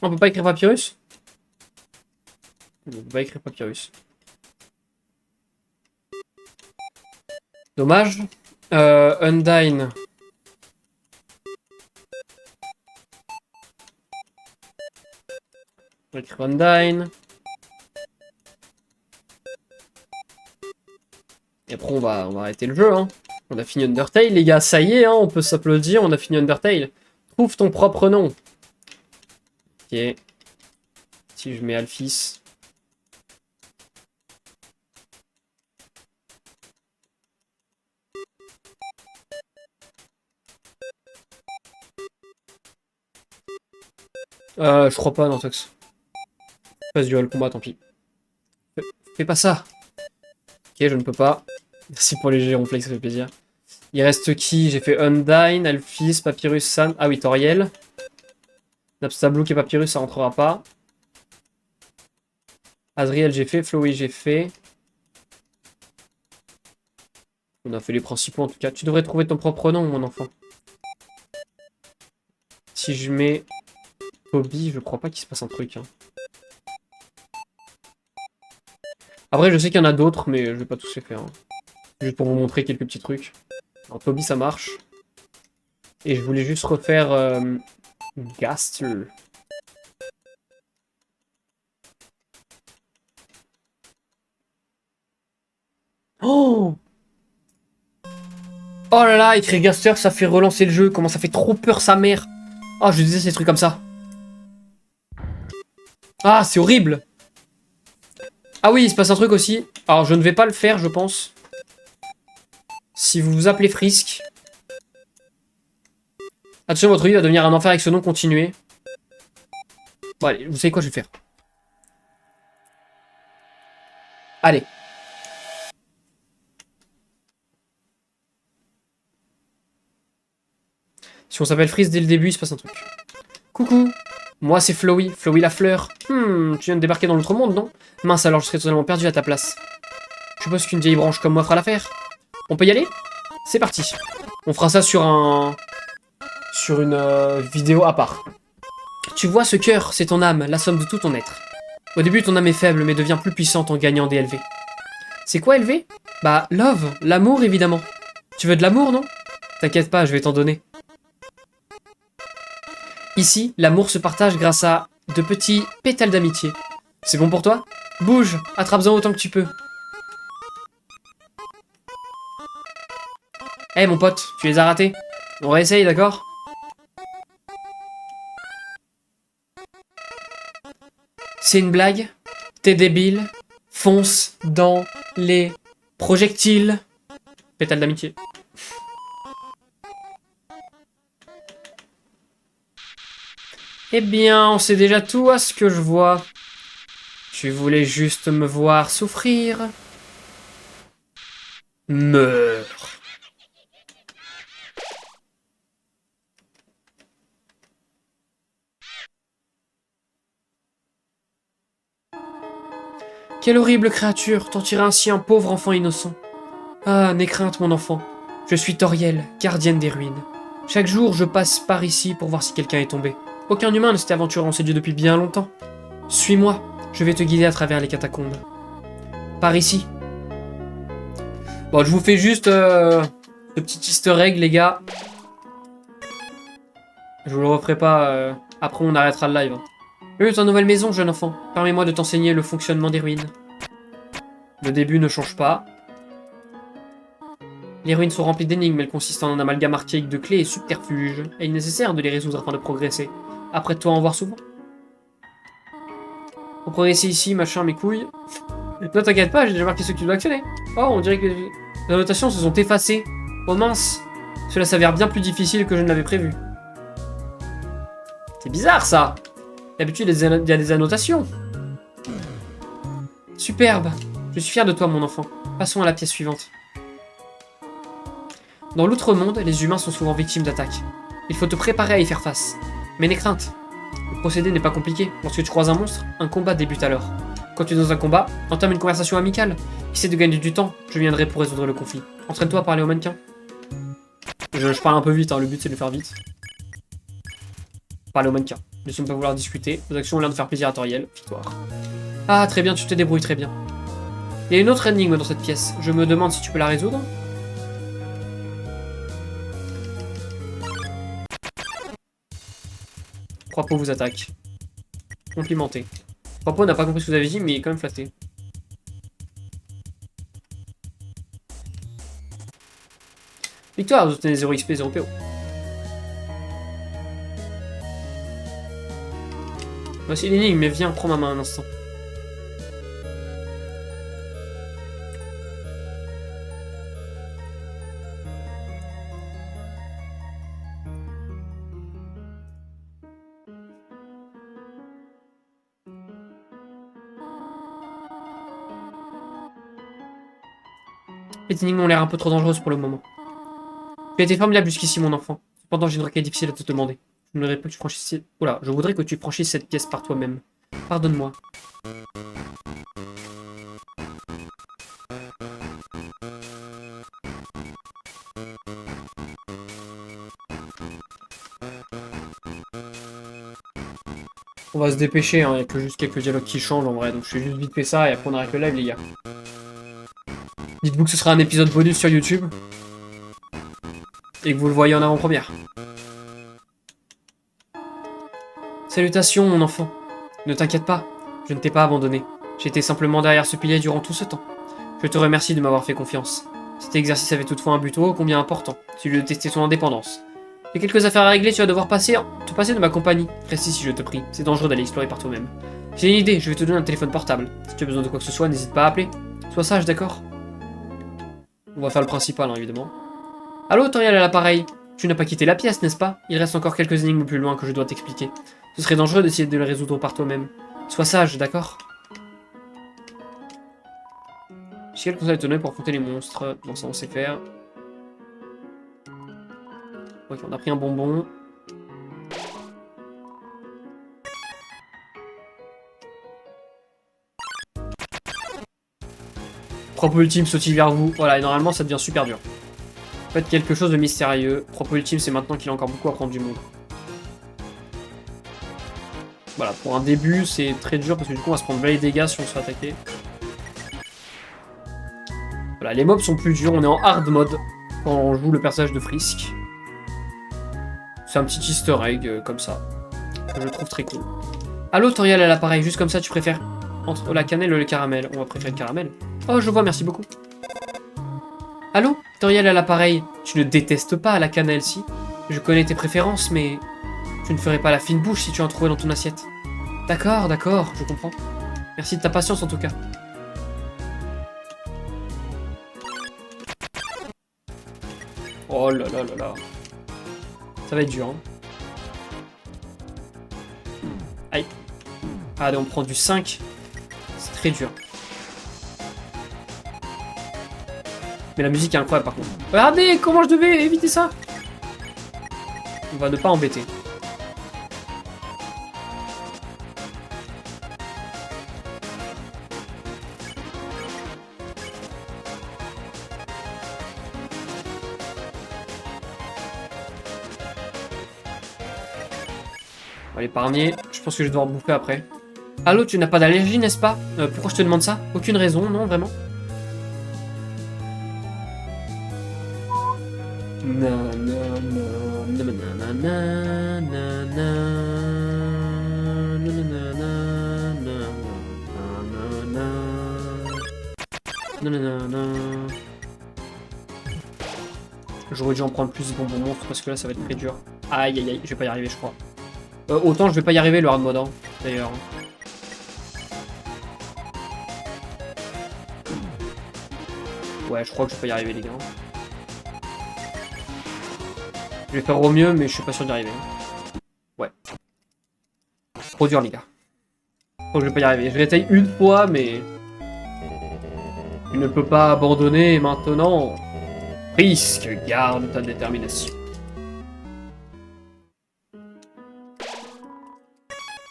On peut pas écrire Papyrus? On peut pas écrire Papyrus. Dommage. Undyne. On va écrire Undyne. Et après on va arrêter le jeu. Hein. On a fini Undertale, les gars. Ça y est, hein, on peut s'applaudir. On a fini Undertale. Trouve ton propre nom. Ok. Si je mets Alphys. Je crois pas, Nantox. Passe durer le combat, tant pis. Fais pas ça. Ok, je ne peux pas. Merci pour les géronflex, ça fait plaisir. Il reste qui? J'ai fait Undyne, Alphys, Papyrus, San. Ah oui, Toriel. Napstablook et Papyrus, ça rentrera pas. Azriel, j'ai fait. Flowey, j'ai fait. On a fait les principaux en tout cas. Tu devrais trouver ton propre nom, mon enfant. Si je mets Toby, je crois pas qu'il se passe un truc. Hein. Après, je sais qu'il y en a d'autres, mais je vais pas tous les faire. Hein. Juste pour vous montrer quelques petits trucs. Alors, Toby, ça marche. Et je voulais juste refaire Gaster. Oh! Oh là là, écrire Gaster, ça fait relancer le jeu. Comment ça fait trop peur, sa mère. Ah, je disais ces trucs comme ça. Ah, c'est horrible. Ah oui, il se passe un truc aussi. Alors, je ne vais pas le faire, je pense. Si vous vous appelez Frisk. Attention, votre vie va devenir un enfer avec ce nom continué. Bon, allez, vous savez quoi, je vais le faire. Allez. Si on s'appelle Freeze dès le début, il se passe un truc. Coucou. Moi, c'est Flowey. Flowey la fleur. Tu viens de débarquer dans l'autre monde, non? Mince, alors je serais totalement perdu à ta place. suppose qu'une vieille branche comme moi fera l'affaire. On peut y aller? C'est parti. On fera ça sur une vidéo à part. Tu vois, ce cœur, c'est ton âme, la somme de tout ton être. Au début, ton âme est faible, mais devient plus puissante en gagnant des LV. C'est quoi LV? Bah, love, l'amour, évidemment. Tu veux de l'amour, non? T'inquiète pas, je vais t'en donner. Ici, l'amour se partage grâce à de petits pétales d'amitié. C'est bon pour toi? Bouge, attrape-en autant que tu peux. Eh mon pote, tu les as ratés. On réessaye, d'accord? C'est une blague? T'es débile? Fonce dans les projectiles. Pétale d'amitié. Eh bien, on sait déjà tout à ce que je vois. Tu voulais juste me voir souffrir. Meurs. Quelle horrible créature, t'en tirer ainsi un pauvre enfant innocent. Ah, n'aie crainte, mon enfant. Je suis Toriel, gardienne des ruines. Chaque jour, je passe par ici pour voir si quelqu'un est tombé. Aucun humain ne s'était aventuré en ces lieux depuis bien longtemps. Suis-moi, je vais te guider à travers les catacombes. Par ici. Bon, je vous fais juste ce petit easter egg, les gars. Je vous le referai pas. Après, on arrêtera le live. Bienvenue dans ta nouvelle maison, jeune enfant. Permets-moi de t'enseigner le fonctionnement des ruines. Le début ne change pas. Les ruines sont remplies d'énigmes, elles consistent en un amalgame archaïque de clés et subterfuges, et il est nécessaire de les résoudre afin de progresser. Apprête-toi à en voir souvent. Pour progresser ici, machin, mes couilles. Non, t'inquiète pas, j'ai déjà marqué ce que tu dois actionner. Oh, on dirait que les annotations se sont effacées. Oh mince, cela s'avère bien plus difficile que je ne l'avais prévu. C'est bizarre ça. D'habitude, il y a des annotations. Superbe. Je suis fier de toi, mon enfant. Passons à la pièce suivante. Dans l'outre-monde, les humains sont souvent victimes d'attaques. Il faut te préparer à y faire face. Mais n'aie crainte. Le procédé n'est pas compliqué. Lorsque tu croises un monstre, un combat débute alors. Quand tu es dans un combat, entame une conversation amicale. Essaie de gagner du temps, je viendrai pour résoudre le conflit. Entraîne-toi à parler au mannequin. Je parle un peu vite, hein. Le but c'est de le faire vite. Parler au mannequin. Ne semble pas vouloir discuter. Vos actions ont l'air de faire plaisir à Toriel. Victoire. Ah, très bien, tu te débrouilles très bien. Il y a une autre énigme dans cette pièce. Je me demande si tu peux la résoudre. Croix-Pot vous attaque. Complimenté. Croix-Pot n'a pas compris ce que vous avez dit, mais il est quand même flatté. Victoire, vous obtenez 0 XP, 0 PO. Voici l'énigme, mais viens, prends ma main un instant. Les énigmes ont l'air un peu trop dangereuses pour le moment. Tu as été formidable jusqu'ici, mon enfant. Cependant, j'ai une requête difficile à te demander. Je voudrais que tu franchisses... Oula, je voudrais que tu franchisses cette pièce par toi-même. Pardonne-moi. On va se dépêcher, hein. Il n'y a que juste quelques dialogues qui changent en vrai. Donc je fais juste vite fait ça et après on arrête le live, les gars. Dites-vous que ce sera un épisode bonus sur YouTube. Et que vous le voyez en avant-première. Salutations, mon enfant. Ne t'inquiète pas, je ne t'ai pas abandonné. J'étais simplement derrière ce pilier durant tout ce temps. Je te remercie de m'avoir fait confiance. Cet exercice avait toutefois un but ô combien important, celui de tester ton indépendance. J'ai quelques affaires à régler, tu vas devoir te passer de ma compagnie. Reste ici, je te prie. C'est dangereux d'aller explorer par toi-même. J'ai une idée, je vais te donner un téléphone portable. Si tu as besoin de quoi que ce soit, n'hésite pas à appeler. Sois sage, d'accord? On va faire le principal, hein, évidemment. Allô, Toriel à l'appareil. Tu n'as pas quitté la pièce, n'est-ce pas? Il reste encore quelques énigmes plus loin que je dois t'expliquer. Ce serait dangereux d'essayer de les résoudre par toi-même. Sois sage, d'accord? J'ai quel conseil à te donner pour affronter les monstres? Bon, ça on sait faire. Ok, on a pris un bonbon. Propos ultime sautille vers vous. Voilà, et normalement ça devient super dur. Faites quelque chose de mystérieux. Propos ultime, c'est maintenant qu'il a encore beaucoup à prendre du monde. Voilà, pour un début, c'est très dur parce que du coup, on va se prendre les dégâts si on se fait attaquer. Voilà, les mobs sont plus durs. On est en hard mode quand on joue le personnage de Frisk. C'est un petit easter egg comme ça. Que je trouve très cool. Allo, Toriel à l'appareil, juste comme ça, tu préfères entre la cannelle et le caramel? On va préférer le caramel. Oh, je vois, merci beaucoup. Allô, Toriel à l'appareil, tu ne détestes pas la cannelle, si? Je connais tes préférences, mais tu ne ferais pas la fine bouche si tu en trouvais dans ton assiette. D'accord, d'accord, je comprends. Merci de ta patience en tout cas. Oh là là là là. Ça va être dur, hein. Aïe. Allez, on prend du 5. C'est très dur. Mais la musique est incroyable par contre. Regardez comment je devais éviter ça. On va ne pas embêter. On va l'épargner. Je pense que je vais devoir bouffer après. Allô, tu n'as pas d'allergie, n'est-ce pas? Pourquoi je te demande ça? Aucune raison, non, vraiment? J'aurais dû en prendre plus de bonbons monstres parce que là ça va être très dur. Aïe aïe aïe, je vais pas y arriver je crois. Autant je vais pas y arriver le hard mode hein, d'ailleurs. Ouais, je crois que je vais pas y arriver les gars. Je vais faire au mieux mais je suis pas sûr d'y arriver. Ouais. Trop dur les gars. Je crois que je vais pas y arriver. Je réessaye une fois mais... Tu ne peux pas abandonner maintenant. Risque, garde ta détermination.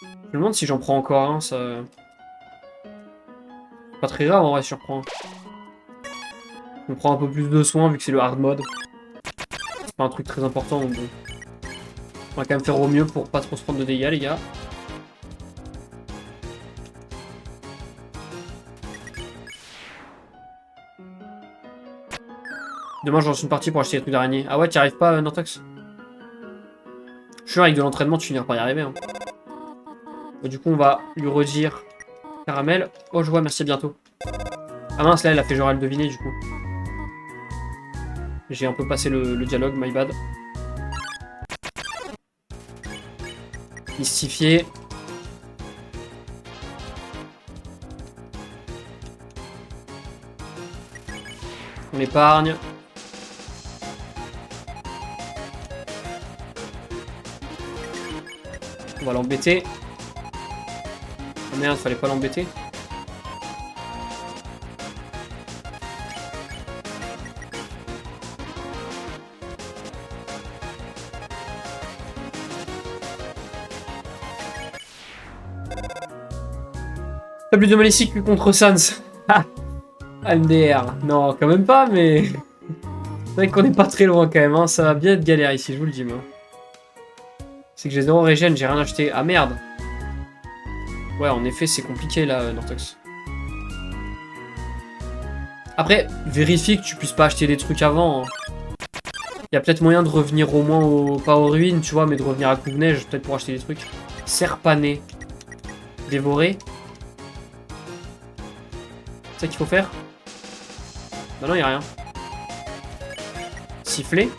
Je me demande si j'en prends encore un, ça... Pas très grave en vrai si je reprends. Je me prends un peu plus de soin vu que c'est le hard mode. C'est pas un truc très important donc bon. On va quand même faire au mieux pour pas trop se prendre de dégâts les gars. Demain je lance une partie pour acheter des trucs d'araignée. Ah ouais, t'y arrives pas Nortox? Je suis sûr avec de l'entraînement tu finiras par y arriver. Hein. Et du coup on va lui redire caramel. Oh je vois, merci à bientôt. Ah mince là elle a fait genre elle devinait du coup. J'ai un peu passé le dialogue, my bad. Mystifié. On épargne. On va l'embêter. Oh merde, fallait pas l'embêter. T'as plus de maléfique que contre Sans. MDR. Non, quand même pas, mais... C'est vrai qu'on est pas très loin quand même, hein. Ça va bien être galère ici, je vous le dis, moi. C'est que j'ai 0 régène, j'ai rien acheté. Ah merde. Ouais, en effet, c'est compliqué là, Nortox. Après, vérifie que tu puisses pas acheter des trucs avant. Hein. Y a peut-être moyen de revenir au moins au... Pas aux ruines, tu vois, mais de revenir à Couve-Neige, peut-être pour acheter des trucs. Serpané. Dévoré. C'est ça qu'il faut faire? Bah non, y a rien. Siffler.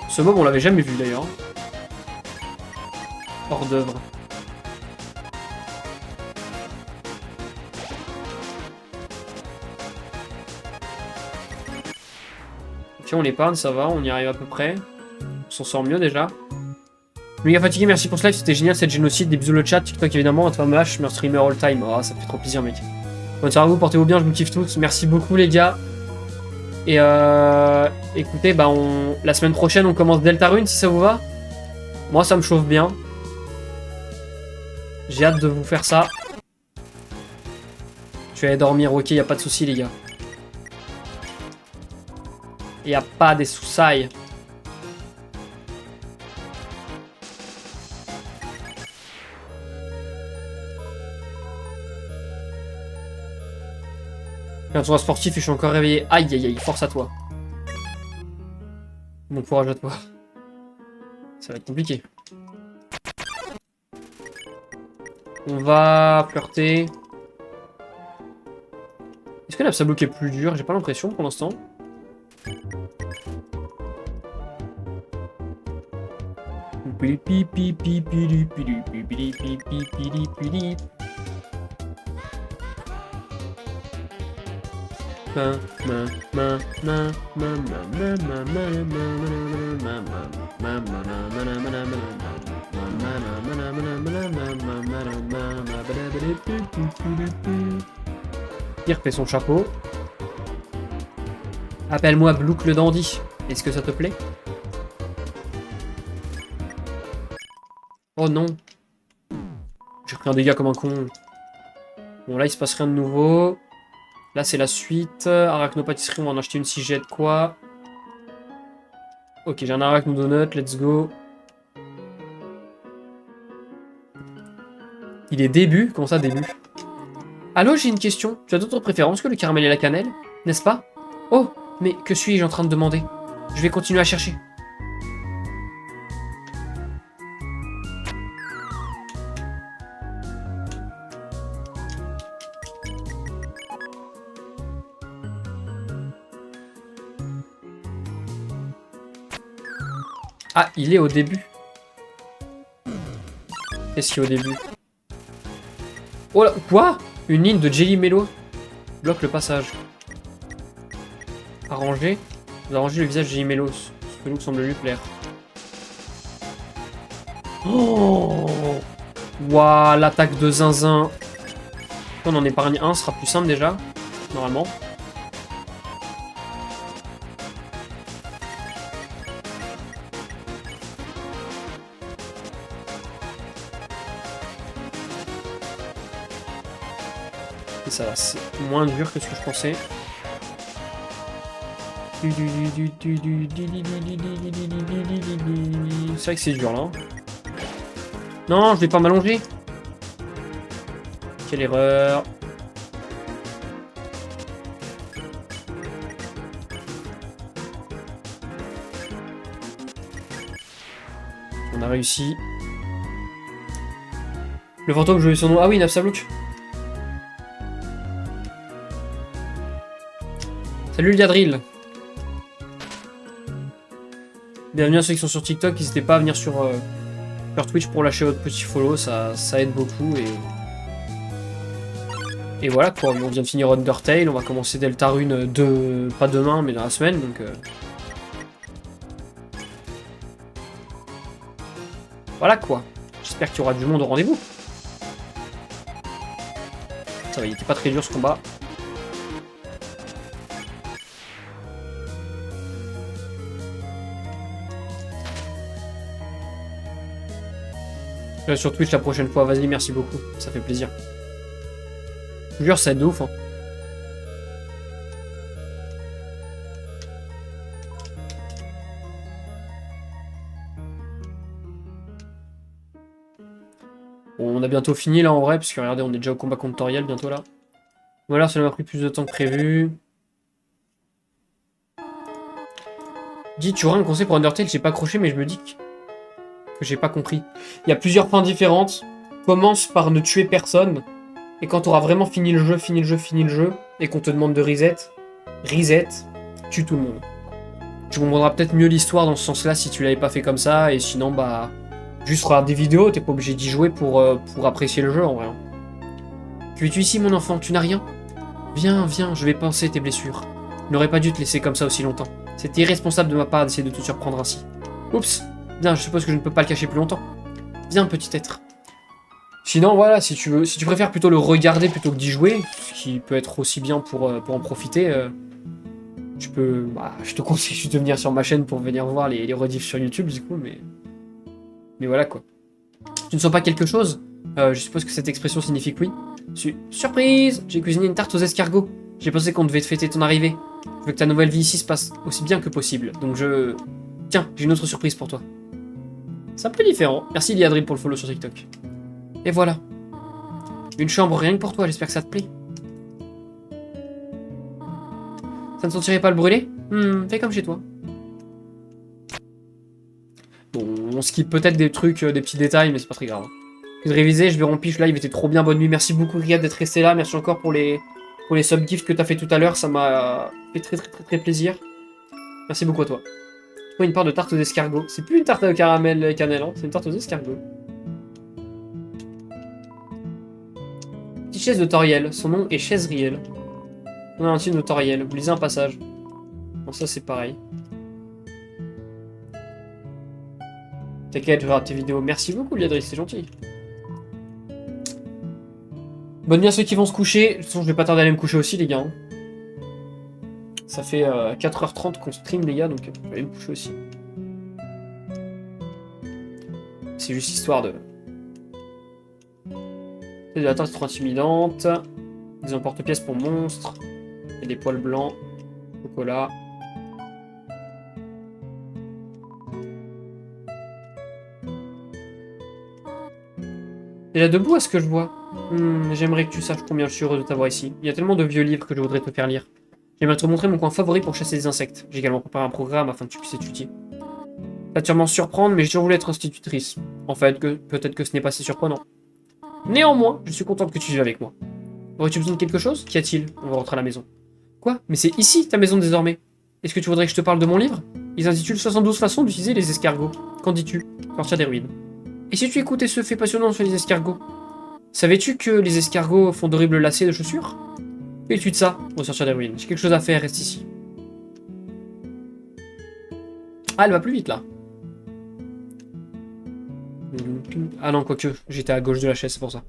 Ce mob, on l'avait jamais vu d'ailleurs. Hors d'œuvre. Ok, on l'épargne, ça va, on y arrive à peu près. On s'en sort mieux déjà. Méga fatigué, merci pour ce live, c'était génial cette génocide. Des bisous le chat, TikTok évidemment, votre femme H, meilleur streamer all time. Oh, ça fait trop plaisir, mec. Bonne soirée à vous, portez-vous bien, je vous kiffe tous. Merci beaucoup, les gars. Et écoutez, bah la semaine prochaine, on commence Deltarune si ça vous va. Moi, ça me chauffe bien. J'ai hâte de vous faire ça. Tu vas aller dormir, ok, y a pas de soucis, les gars. Y a pas de soucis. Un tournoi sportif et je suis encore réveillé. Aïe aïe aïe, force à toi. Bon courage à toi. Ça va être compliqué. On va flirter. Est-ce que l'Absablook est plus dur? J'ai pas l'impression pour l'instant. Il refait son chapeau. Appelle-moi Blook le Dandy. Est-ce que ça te plaît? Oh non. J'ai pris un dégât comme un con. Bon là il se passe rien de nouveau. Là c'est la suite. Arachno-pâtisserie, on va en acheter une si j'ai de quoi. Ok, j'ai un arachno-donut, let's go. Il est début? Comment ça début? Allô, j'ai une question. Tu as d'autres préférences que le caramel et la cannelle, n'est-ce pas? Oh, mais que suis-je en train de demander? Je vais continuer à chercher. Ah, il est au début. Qu'est-ce qu'il y a au début? Oh là, quoi? Une ligne de Jelly Mello bloque le passage. Arranger. Vous arrangez le visage de Jelly Mello. Ce look semble lui plaire. Oh! Waouh, l'attaque de Zinzin. On en épargne un, ce sera plus simple déjà. Normalement. Et ça va, c'est moins dur que ce que je pensais. C'est vrai que c'est dur là. Non, je vais pas m'allonger. Quelle erreur. On a réussi. Le fantôme, je veux son nom. Ah oui, Napsablook. Salut Liadril. Bienvenue à ceux qui sont sur TikTok, n'hésitez pas à venir sur Twitch pour lâcher votre petit follow, ça aide beaucoup et voilà quoi, on vient de finir Undertale, on va commencer Deltarune pas demain mais dans la semaine donc voilà quoi, j'espère qu'il y aura du monde au rendez-vous. Ça va, il était pas très dur ce combat. Sur Twitch la prochaine fois, vas-y, merci beaucoup, ça fait plaisir. Je vous jure, ça aide de ouf. Hein. Bon, on a bientôt fini là en vrai, parce que regardez, on est déjà au combat contre Toriel bientôt là. Voilà, ça m'a pris plus de temps que prévu. Dis, tu auras un conseil pour Undertale, j'ai pas accroché, mais je me dis que j'ai pas compris. Il y a plusieurs fins différentes. Commence par ne tuer personne. Et quand tu auras vraiment fini le jeu, et qu'on te demande de reset, tue tout le monde. Tu comprendras peut-être mieux l'histoire dans ce sens-là si tu l'avais pas fait comme ça, et sinon, bah, juste regarde des vidéos, t'es pas obligé d'y jouer pour apprécier le jeu en vrai. Tu es ici, mon enfant, tu n'as rien? Viens, viens, je vais penser tes blessures. Je n'aurais pas dû te laisser comme ça aussi longtemps. C'était irresponsable de ma part d'essayer de te surprendre ainsi. Oups, bien, je suppose que je ne peux pas le cacher plus longtemps. Viens, petit être. Sinon, voilà, si tu préfères plutôt le regarder plutôt que d'y jouer, ce qui peut être aussi bien pour en profiter, tu peux... Bah, je te conseille juste de venir sur ma chaîne pour venir voir les rediffs sur YouTube, du coup, mais voilà, quoi. Tu ne sens pas quelque chose? Je suppose que cette expression signifie que oui. Surprise! J'ai cuisiné une tarte aux escargots. J'ai pensé qu'on devait te fêter ton arrivée. Je veux que ta nouvelle vie ici se passe aussi bien que possible. Donc je... Tiens, j'ai une autre surprise pour toi. C'est un peu différent. Merci Liadril pour le follow sur TikTok. Et voilà. Une chambre rien que pour toi, j'espère que ça te plaît. Ça ne sentirait pas le brûler? Fais comme chez toi. Bon, on skip peut-être des trucs, des petits détails, mais c'est pas très grave. Je vais réviser, je vais rompre live, était trop bien, bonne nuit. Merci beaucoup Riyad d'être resté là, merci encore pour les sub-gifts que t'as fait tout à l'heure, ça m'a fait très plaisir. Merci beaucoup à toi. Je prends une part de tarte aux escargots. C'est plus une tarte au caramel et cannelle, hein, c'est une tarte aux escargots. Petite chaise de Toriel, son nom est Chaise Riel. On a un titre de Toriel, vous lisez un passage. Bon, ça c'est pareil. T'inquiète, je regarde tes vidéos. Merci beaucoup, Liadris, c'est gentil. Bonne nuit à ceux qui vont se coucher. De toute façon, je vais pas tarder à aller me coucher aussi, les gars. Ça fait 4h30 qu'on stream, les gars, donc je vais aller me coucher aussi. C'est juste histoire de... De la tarte trop intimidante. Des emporte-pièces pour monstres. Et des poils blancs. Chocolat. Déjà debout à ce que je vois. J'aimerais que tu saches combien je suis heureux de t'avoir ici. Il y a tellement de vieux livres que je voudrais te faire lire. J'aimerais te montrer mon coin favori pour chasser des insectes. J'ai également préparé un programme afin que tu puisses étudier. Ça va sûrement surprendre, mais j'ai toujours voulu être institutrice. En fait, peut-être que ce n'est pas si surprenant. Néanmoins, je suis contente que tu vives avec moi. Aurais-tu besoin de quelque chose? Qu'y a-t-il? On va rentrer à la maison. Quoi? Mais c'est ici ta maison désormais. Est-ce que tu voudrais que je te parle de mon livre? Il s'intitule 72 façons d'utiliser les escargots. Qu'en dis-tu? Sortir des ruines. Et si tu écoutais ce fait passionnant sur les escargots? Savais-tu que les escargots font d'horribles lacets de chaussures? Fais-tu de ça? On va sortir des ruines. J'ai quelque chose à faire, reste ici. Ah, elle va plus vite là. Ah non, quoique, j'étais à gauche de la chaise, c'est pour ça.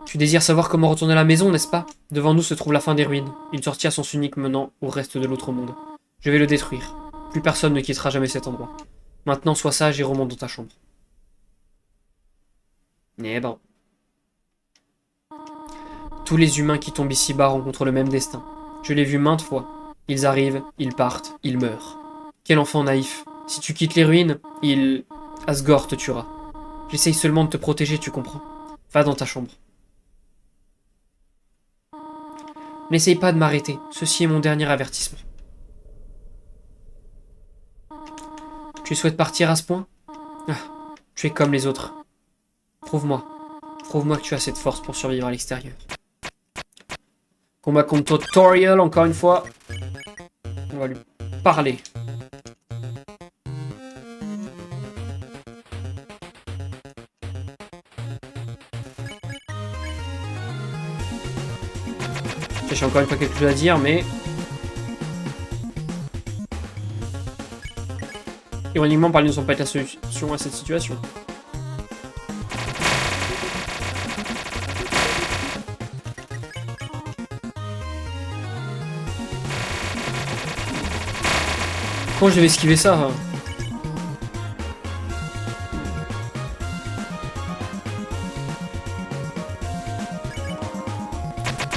Tu désires savoir comment retourner à la maison, n'est-ce pas? Devant nous se trouve la fin des ruines, une sortie à sens unique menant au reste de l'autre monde. Je vais le détruire. Plus personne ne quittera jamais cet endroit. Maintenant, sois sage et remonte dans ta chambre. Eh ben. Tous les humains qui tombent ici-bas rencontrent le même destin. Je l'ai vu maintes fois. Ils arrivent, ils partent, ils meurent. Quel enfant naïf. Si tu quittes les ruines, Asgore te tuera. J'essaye seulement de te protéger, tu comprends? Va dans ta chambre. N'essaye pas de m'arrêter. Ceci est mon dernier avertissement. Tu souhaites partir à ce point? Ah, tu es comme les autres. Prouve-moi. Prouve-moi que tu as cette force pour survivre à l'extérieur. Combat contre Tutorial, encore une fois. On va lui parler. J'ai encore une fois quelque chose à dire, mais... Ironiquement, parler ne sont pas être la solution à cette situation. Comment je vais esquiver ça hein?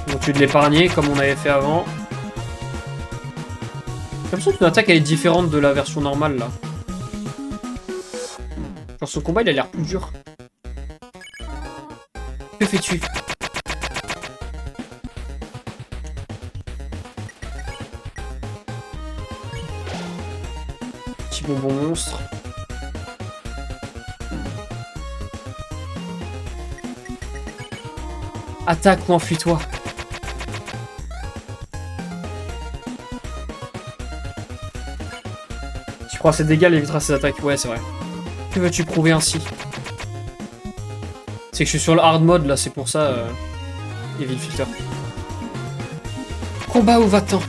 On va tuer de l'épargner comme on avait fait avant. J'ai l'impression que ton attaque elle est différente de la version normale là. Genre son combat il a l'air plus dur. Que fais-tu? Petit bonbon monstre. Attaque ou enfuis-toi. Tu crois ses dégâts, il évitera ses attaques. Ouais, c'est vrai. Que veux-tu prouver ainsi? C'est que je suis sur le hard mode là, c'est pour ça. Evil Filter. Combat ou va-t'en?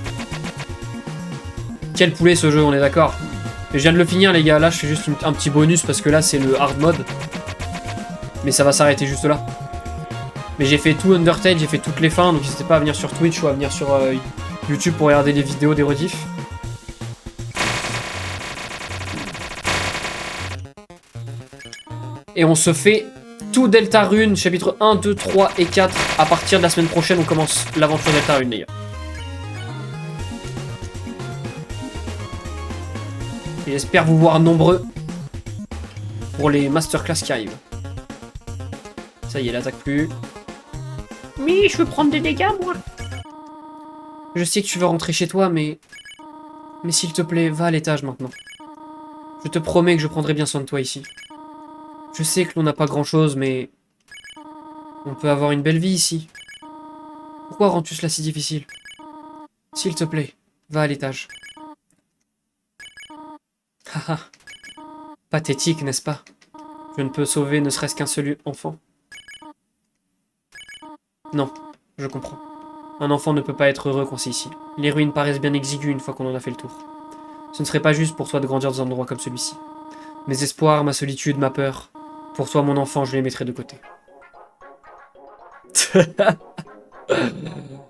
Quel poulet ce jeu, on est d'accord. Mais je viens de le finir les gars, là je fais juste un petit bonus parce que là c'est le hard mode. Mais ça va s'arrêter juste là. Mais j'ai fait tout Undertale, j'ai fait toutes les fins, donc n'hésitez pas à venir sur Twitch ou à venir sur YouTube pour regarder les vidéos des rediffs. Et on se fait tout Deltarune, chapitre 1, 2, 3 et 4. À partir de la semaine prochaine, on commence l'aventure Deltarune, les gars. Et j'espère vous voir nombreux pour les masterclass qui arrivent. Ça y est, elle attaque plus. Mais je veux prendre des dégâts, moi. Je sais que tu veux rentrer chez toi, mais... Mais s'il te plaît, va à l'étage maintenant. Je te promets que je prendrai bien soin de toi ici. Je sais que l'on n'a pas grand-chose, mais... On peut avoir une belle vie ici. Pourquoi rends-tu cela si difficile? S'il te plaît, va à l'étage. Haha. Pathétique, n'est-ce pas? Je ne peux sauver ne serait-ce qu'un seul enfant. Non, je comprends. Un enfant ne peut pas être heureux quand c'est ici. Les ruines paraissent bien exiguës une fois qu'on en a fait le tour. Ce ne serait pas juste pour toi de grandir dans un endroit comme celui-ci. Mes espoirs, ma solitude, ma peur. Pour toi, mon enfant, je les mettrai de côté.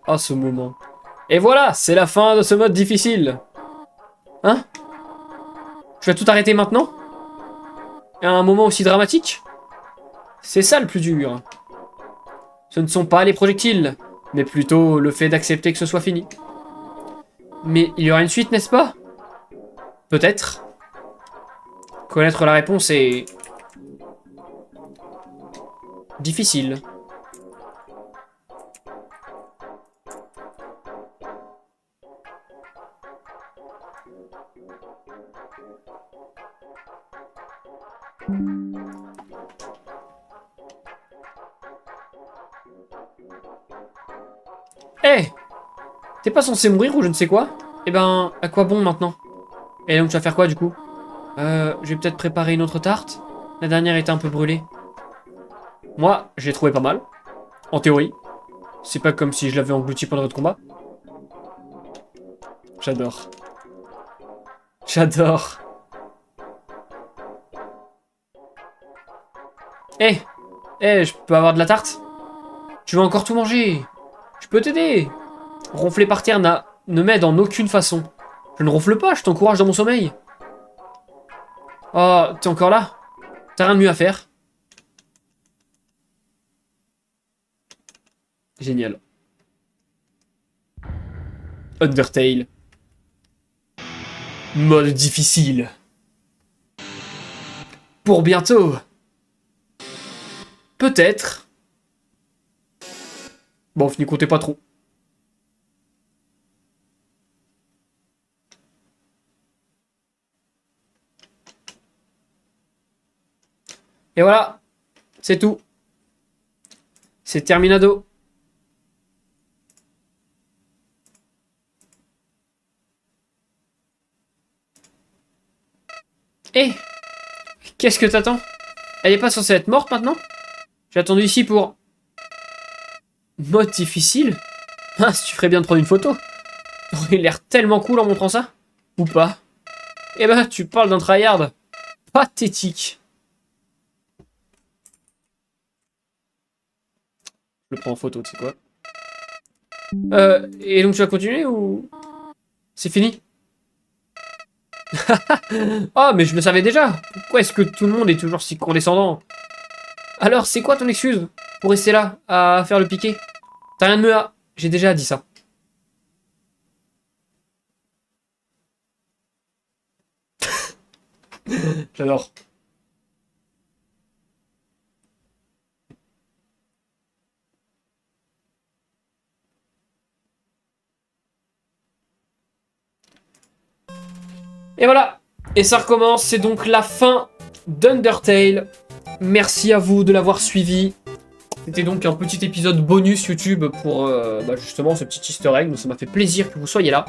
Oh, ce moment. Et voilà, c'est la fin de ce mode difficile. Hein? Je vais tout arrêter maintenant? À un moment aussi dramatique? C'est ça le plus dur. Ce ne sont pas les projectiles, mais plutôt le fait d'accepter que ce soit fini. Mais il y aura une suite, n'est-ce pas? Peut-être. Connaître la réponse est... difficile. Eh hey, t'es pas censé mourir ou je ne sais quoi? Eh ben, à quoi bon maintenant? Et donc tu vas faire quoi du coup? Je vais peut-être préparer une autre tarte. La dernière était un peu brûlée. Moi, je l'ai trouvé pas mal. En théorie. C'est pas comme si je l'avais englouti pendant notre combat. J'adore. J'adore. Eh, je peux avoir de la tarte? Tu vas encore tout manger? Je peux t'aider. Ronfler par terre ne m'aide en aucune façon. Je ne ronfle pas, je t'encourage dans mon sommeil. Oh, t'es encore là? T'as rien de mieux à faire? Génial. Undertale. Mode difficile. Pour bientôt. Peut-être. Bon, n'y comptez pas trop. Et voilà. C'est tout. C'est terminado. Eh, qu'est-ce que t'attends? Elle est pas censée être morte maintenant? J'ai attendu ici pour... Mode difficile? Ah, si tu ferais bien de prendre une photo. Il a l'air tellement cool en montrant ça. Ou pas? Eh ben, tu parles d'un tryhard. Pathétique. Je le prends en photo, tu sais quoi. Et donc tu vas continuer ou... C'est fini? Oh, mais je le savais déjà. Pourquoi est-ce que tout le monde est toujours si condescendant? Alors, c'est quoi ton excuse pour rester là, à faire le piqué? T'as rien de mieux à... J'ai déjà dit ça. J'adore. Et voilà. Et ça recommence. C'est donc la fin d'Undertale. Merci à vous de l'avoir suivi. C'était donc un petit épisode bonus YouTube pour justement ce petit easter egg. Donc ça m'a fait plaisir que vous soyez là.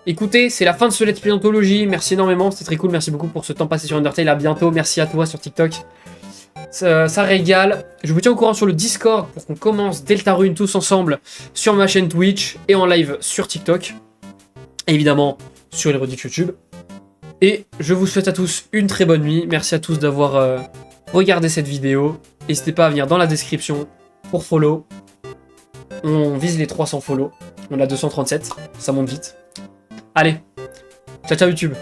Écoutez, c'est la fin de ce Let's Play Anthologie. Merci énormément, c'était très cool. Merci beaucoup pour ce temps passé sur Undertale. À bientôt. Merci à toi sur TikTok. Ça régale. Je vous tiens au courant sur le Discord pour qu'on commence Deltarune tous ensemble sur ma chaîne Twitch et en live sur TikTok. Et évidemment sur les redites YouTube. Et je vous souhaite à tous une très bonne nuit. Merci à tous d'avoir regardé cette vidéo. N'hésitez pas à venir dans la description pour follow. On vise les 300 follow. On a 237. Ça monte vite. Allez. Ciao, ciao YouTube.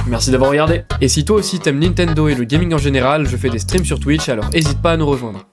Merci d'avoir regardé. Et si toi aussi t'aimes Nintendo et le gaming en général, je fais des streams sur Twitch, alors hésite pas à nous rejoindre.